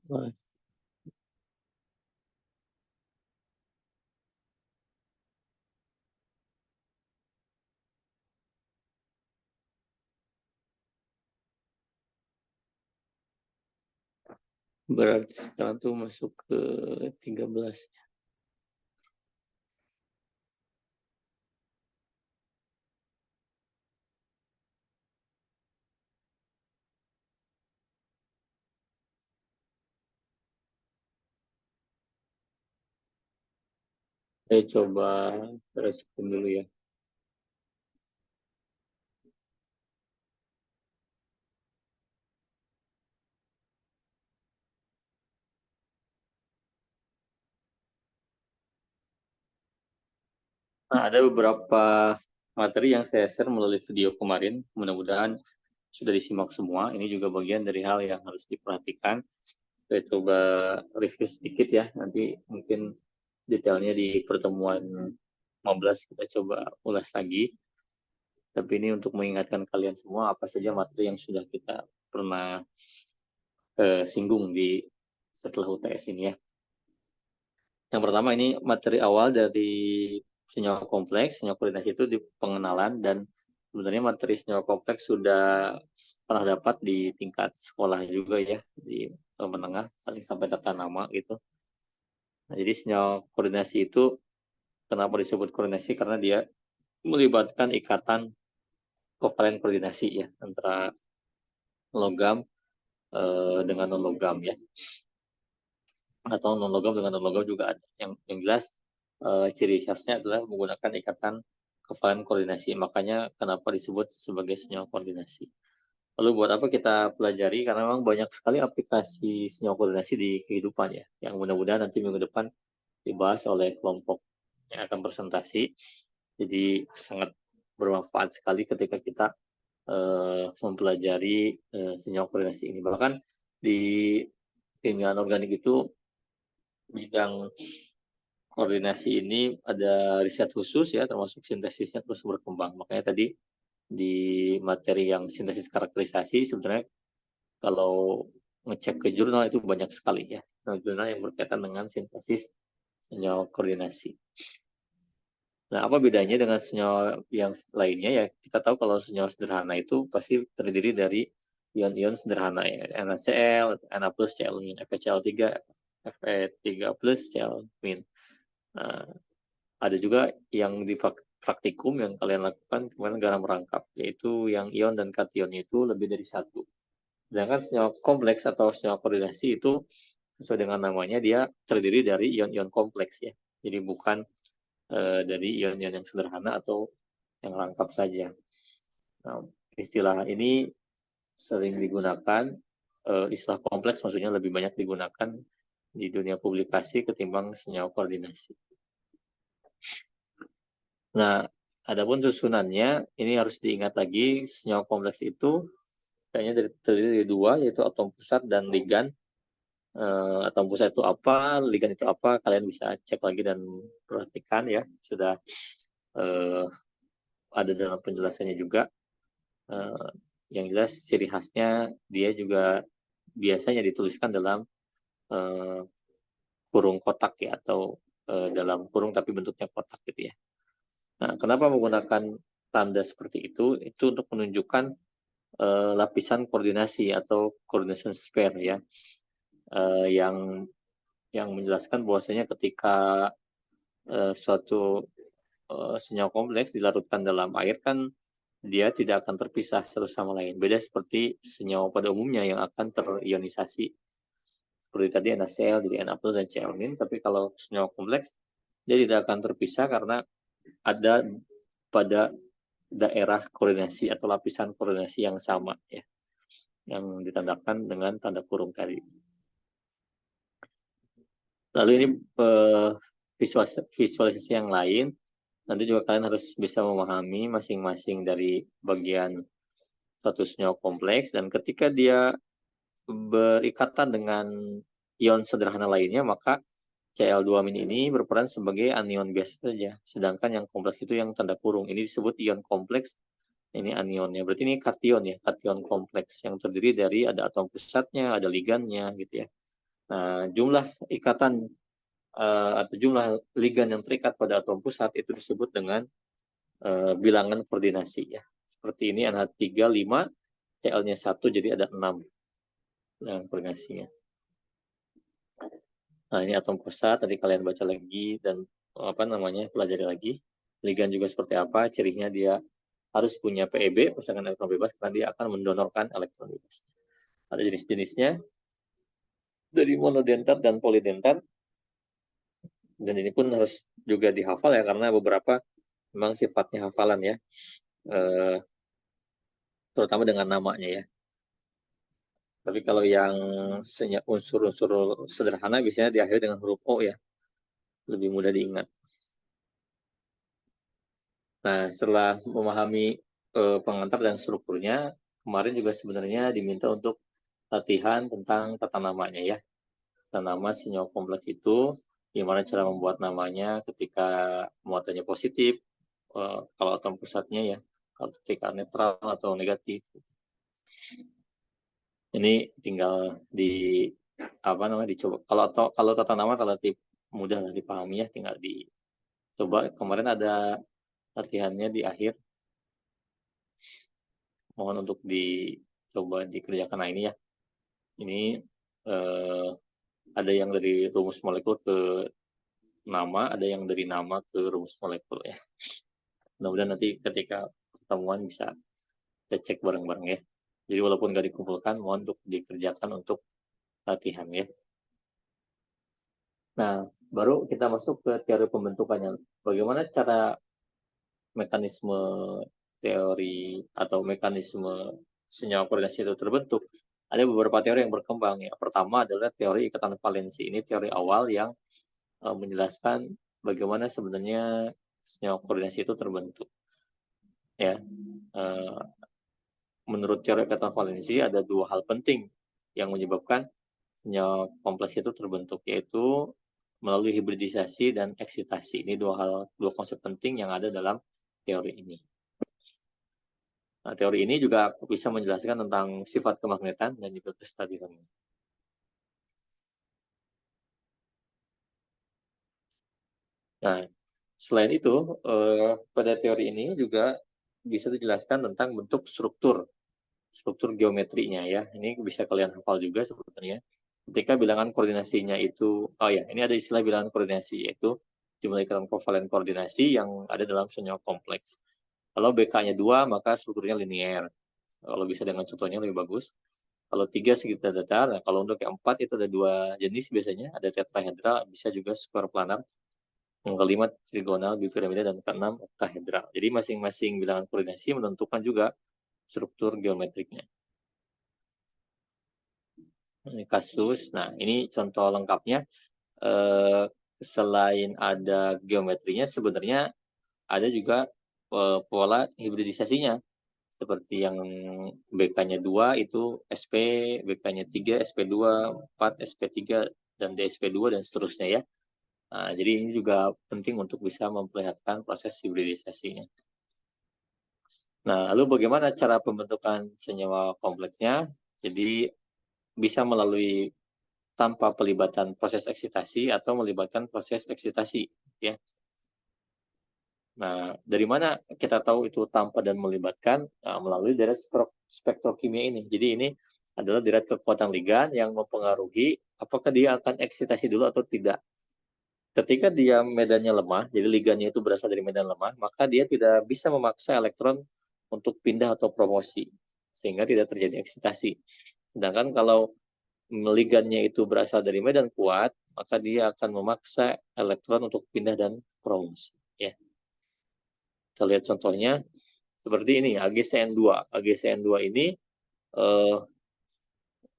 Wah, berarti sekarang tuh masuk ke 13. Saya coba respon dulu ya. Nah, ada beberapa materi yang saya share melalui video kemarin. Mudah-mudahan sudah disimak semua. Ini juga bagian dari hal yang harus diperhatikan. Saya coba review sedikit ya. Nanti mungkin detailnya di pertemuan 15 kita coba ulas lagi. Tapi ini untuk mengingatkan kalian semua apa saja materi yang sudah kita pernah singgung di setelah UTS ini ya. Yang pertama ini materi awal dari senyawa kompleks. Senyawa koordinasi itu di pengenalan, dan sebenarnya materi senyawa kompleks sudah pernah dapat di tingkat sekolah juga ya, di menengah paling sampai tata nama gitu. Nah, jadi senyawa koordinasi itu kenapa disebut koordinasi, karena dia melibatkan ikatan kovalen koordinasi ya antara logam dengan non logam ya, atau non logam dengan non logam juga ada. Yang jelas ciri khasnya adalah menggunakan ikatan kovalen koordinasi. Makanya kenapa disebut sebagai senyawa koordinasi. Lalu buat apa kita pelajari? Karena memang banyak sekali aplikasi senyawa koordinasi di kehidupan ya, yang mudah-mudahan nanti minggu depan dibahas oleh kelompok yang akan presentasi. Jadi sangat bermanfaat sekali ketika kita mempelajari senyawa koordinasi ini. Bahkan di kimia organik itu bidang koordinasi ini ada riset khusus ya, termasuk sintesisnya terus berkembang. Makanya tadi di materi yang sintesis karakterisasi sebenarnya kalau ngecek ke jurnal itu banyak sekali ya, jurnal yang berkaitan dengan sintesis senyawa koordinasi. Nah, apa bedanya dengan senyawa yang lainnya ya? Kita tahu kalau senyawa sederhana itu pasti terdiri dari ion-ion sederhana ya, NaCl, Na+, Cl-, FeCl3, Fe3+, Cl-. Nah, ada juga yang di praktikum yang kalian lakukan kemarin garam rangkap, yaitu yang ion dan kation itu lebih dari satu. Sedangkan senyawa kompleks atau senyawa koordinasi itu sesuai dengan namanya dia terdiri dari ion-ion kompleks ya. Jadi bukan dari ion-ion yang sederhana atau yang rangkap saja. Nah, istilah ini sering digunakan, istilah kompleks maksudnya lebih banyak digunakan di dunia publikasi ketimbang senyawa koordinasi. Nah, adapun susunannya ini harus diingat lagi, senyawa kompleks itu kayaknya terdiri dari dua, yaitu atom pusat dan ligan. Atom pusat itu apa, ligan itu apa, kalian bisa cek lagi dan perhatikan ya, sudah ada dalam penjelasannya juga. Yang jelas ciri khasnya dia juga biasanya dituliskan dalam kurung kotak ya, atau dalam kurung tapi bentuknya kotak gitu ya. Nah, kenapa menggunakan tanda seperti itu? Itu untuk menunjukkan lapisan koordinasi atau coordination sphere ya, yang menjelaskan bahwasanya ketika suatu senyawa kompleks dilarutkan dalam air kan dia tidak akan terpisah satu sama lain. Beda seperti senyawa pada umumnya yang akan terionisasi. Seperti tadi NaCl jadi Na+ dan Cl-. Tapi kalau senyawa kompleks dia tidak akan terpisah karena ada pada daerah koordinasi atau lapisan koordinasi yang sama ya, yang ditandakan dengan tanda kurung tadi. Lalu ini visualisasi yang lain, nanti juga kalian harus bisa memahami masing-masing dari bagian suatu senyawa kompleks, dan ketika dia berikatan dengan ion sederhana lainnya, maka Cl2- ini berperan sebagai anion biasa saja, sedangkan yang kompleks itu yang tanda kurung. Ini disebut ion kompleks, ini anionnya. Berarti ini kation ya, kation kompleks yang terdiri dari ada atom pusatnya, ada ligannya gitu ya. Nah, jumlah ikatan atau jumlah ligan yang terikat pada atom pusat itu disebut dengan bilangan koordinasi ya. Seperti ini ada 3, 5, Cl-nya 1, jadi ada 6 bilangan koordinasinya. Nah, ini atom pusat, tadi kalian baca lagi dan pelajari lagi. Ligan juga seperti apa, cirinya dia harus punya PEB, pasangan elektron bebas, karena dia akan mendonorkan elektron bebas. Ada jenis-jenisnya, dari monodentat dan polidentat, dan ini pun harus juga dihafal ya, karena beberapa memang sifatnya hafalan ya, terutama dengan namanya ya. Tapi kalau yang unsur-unsur sederhana biasanya diakhiri dengan huruf O ya, lebih mudah diingat. Nah, setelah memahami pengantar dan strukturnya, kemarin juga sebenarnya diminta untuk latihan tentang tata namanya ya. Tata nama senyawa kompleks itu, gimana cara membuat namanya ketika muatannya positif, kalau atom pusatnya ya, kalau ketika netral atau negatif. Ini tinggal dicoba. Kalau tata nama relatif mudah lah dipahami ya, tinggal dicoba. Kemarin ada latihannya di akhir. Mohon untuk dicoba dikerjakan. Nah, ini ya. Ini ada yang dari rumus molekul ke nama, ada yang dari nama ke rumus molekul ya. Mudah-mudahan nanti ketika pertemuan bisa kita cek bareng-bareng ya. Jadi walaupun nggak dikumpulkan, mohon untuk dikerjakan untuk latihan ya. Nah, baru kita masuk ke teori pembentukannya. Bagaimana cara mekanisme teori atau mekanisme senyawa koordinasi itu terbentuk? Ada beberapa teori yang berkembang ya. Pertama adalah teori ikatan valensi. Ini teori awal yang menjelaskan bagaimana sebenarnya senyawa koordinasi itu terbentuk. Ya, menurut teori ikatan valensi ada dua hal penting yang menyebabkan senyawa kompleks itu terbentuk, yaitu melalui hibridisasi dan eksitasi. Ini dua konsep penting yang ada dalam teori ini. Nah, teori ini juga bisa menjelaskan tentang sifat kemagnetan dan juga kestabilan. Nah, selain itu, pada teori ini juga bisa dijelaskan tentang bentuk struktur geometrinya ya. Ini bisa kalian hafal juga sebetulnya. Ketika bilangan koordinasinya itu, ini ada istilah bilangan koordinasi, yaitu jumlah ikatan kovalen koordinasi yang ada dalam senyawa kompleks. Kalau BK-nya 2, maka strukturnya linear. Kalau bisa dengan contohnya lebih bagus. Kalau 3 sekitar datar, nah kalau untuk yang 4 itu ada 2 jenis biasanya, ada tetrahedral, bisa juga square planar. Yang kelima trigonal, bipiramida, dan keenam oktahedral. Jadi masing-masing bilangan koordinasi menentukan juga struktur geometriknya. Ini kasus, nah ini contoh lengkapnya. Selain ada geometrinya, sebenarnya ada juga pola hibridisasinya. Seperti yang BK-nya 2 itu SP, BK-nya 3, SP2, 4, SP3, dan DSP2, dan seterusnya ya. Nah, jadi ini juga penting untuk bisa memperlihatkan proses hibridisasinya. Nah, lalu bagaimana cara pembentukan senyawa kompleksnya? Jadi bisa melalui tanpa pelibatan proses eksitasi atau melibatkan proses eksitasi, ya. Nah, dari mana kita tahu itu tanpa dan melibatkan? Nah, melalui deret spektrokimia ini. Jadi ini adalah deret kekuatan ligan yang mempengaruhi apakah dia akan eksitasi dulu atau tidak. Ketika dia medannya lemah, jadi ligannya itu berasal dari medan lemah, maka dia tidak bisa memaksa elektron untuk pindah atau promosi, sehingga tidak terjadi eksitasi. Sedangkan kalau ligannya itu berasal dari medan kuat, maka dia akan memaksa elektron untuk pindah dan promosi. Ya. Kita lihat contohnya seperti ini, AgCN2. AgCN2 ini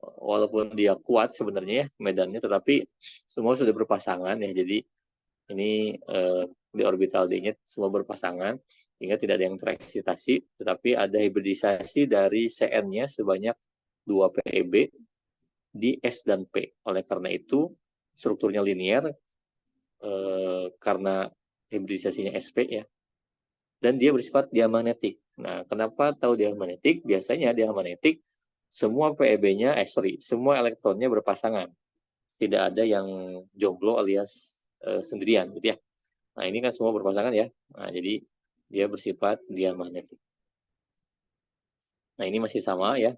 walaupun dia kuat sebenarnya ya medannya, tetapi semua sudah berpasangan ya. Jadi ini di orbital D-nya semua berpasangan, sehingga tidak ada yang tereksitasi, tetapi ada hibridisasi dari Cn-nya sebanyak 2 PeB di S dan P. Oleh karena itu strukturnya linear karena hibridisasinya sp ya, dan dia bersifat diamagnetik. Nah, kenapa tahu diamagnetik? Biasanya diamagnetik semua PeB-nya, semua elektronnya berpasangan. tidak ada yang jomblo alias sendirian gitu ya. Nah, ini kan semua berpasangan ya. Nah, jadi dia bersifat diamagnetik. Nah, ini masih sama ya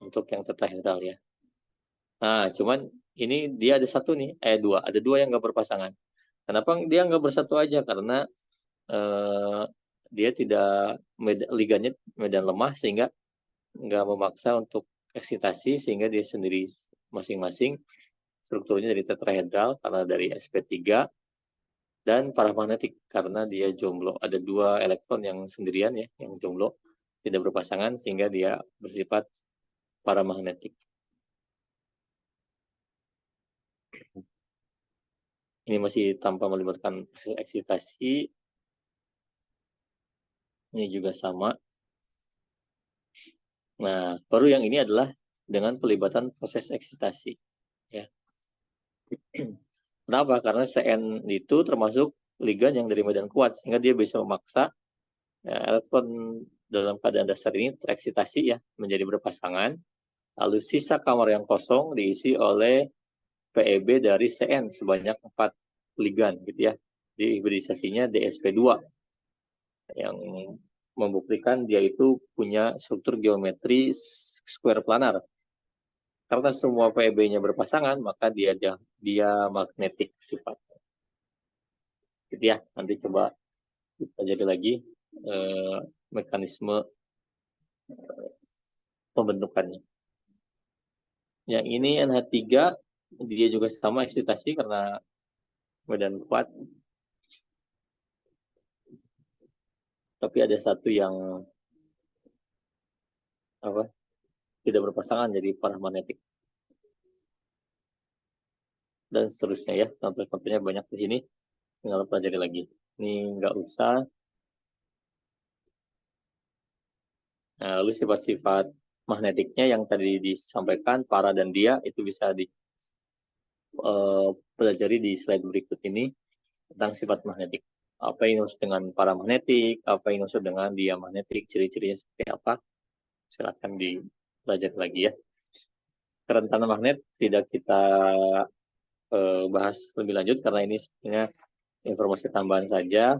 untuk yang tetrahedral ya. Nah, cuman ini dia ada satu nih, dua. Ada dua yang nggak berpasangan. Kenapa dia nggak bersatu aja? Karena dia tidak ligannya medan lemah sehingga nggak memaksa untuk eksitasi sehingga dia sendiri masing-masing strukturnya dari tetrahedral karena dari sp3 dan paramagnetik karena dia jomblo. Ada dua elektron yang sendirian ya, yang jomblo tidak berpasangan sehingga dia bersifat paramagnetik. Ini masih tanpa melibatkan proses eksitasi. Ini juga sama. Nah, baru yang ini adalah dengan pelibatan proses eksitasi. Ya. Kenapa? Karena Cn itu termasuk ligan yang dari medan kuat, sehingga dia bisa memaksa ya, elektron dalam keadaan dasar ini tereksitasi ya, menjadi berpasangan. Lalu sisa kamar yang kosong diisi oleh PEB dari Cn sebanyak 4 ligan gitu ya. Di hibridisasinya DsP2 yang membuktikan dia itu punya struktur geometri square planar. Karena semua PEB-nya berpasangan, maka dia magnetik sifatnya. Gitu ya, nanti coba kita jadi lagi mekanisme pembentukannya. Yang ini NH3, dia juga sama eksitasi karena medan kuat. Tapi ada satu yang tidak berpasangan jadi paramagnetik. Dan seterusnya ya, contoh-contohnya banyak di sini. Tinggal pelajari lagi. Ini nggak usah. Nah, lalu sifat-sifat magnetiknya yang tadi disampaikan, para dan dia, itu bisa dipelajari di slide berikut ini tentang sifat magnetik. Apa yang dimaksud dengan paramagnetik, apa yang dimaksud dengan diamagnetik, ciri-cirinya seperti apa. Silakan dipelajari lagi ya. Kerentanan magnet tidak kita bahas lebih lanjut karena ini sebenarnya informasi tambahan saja.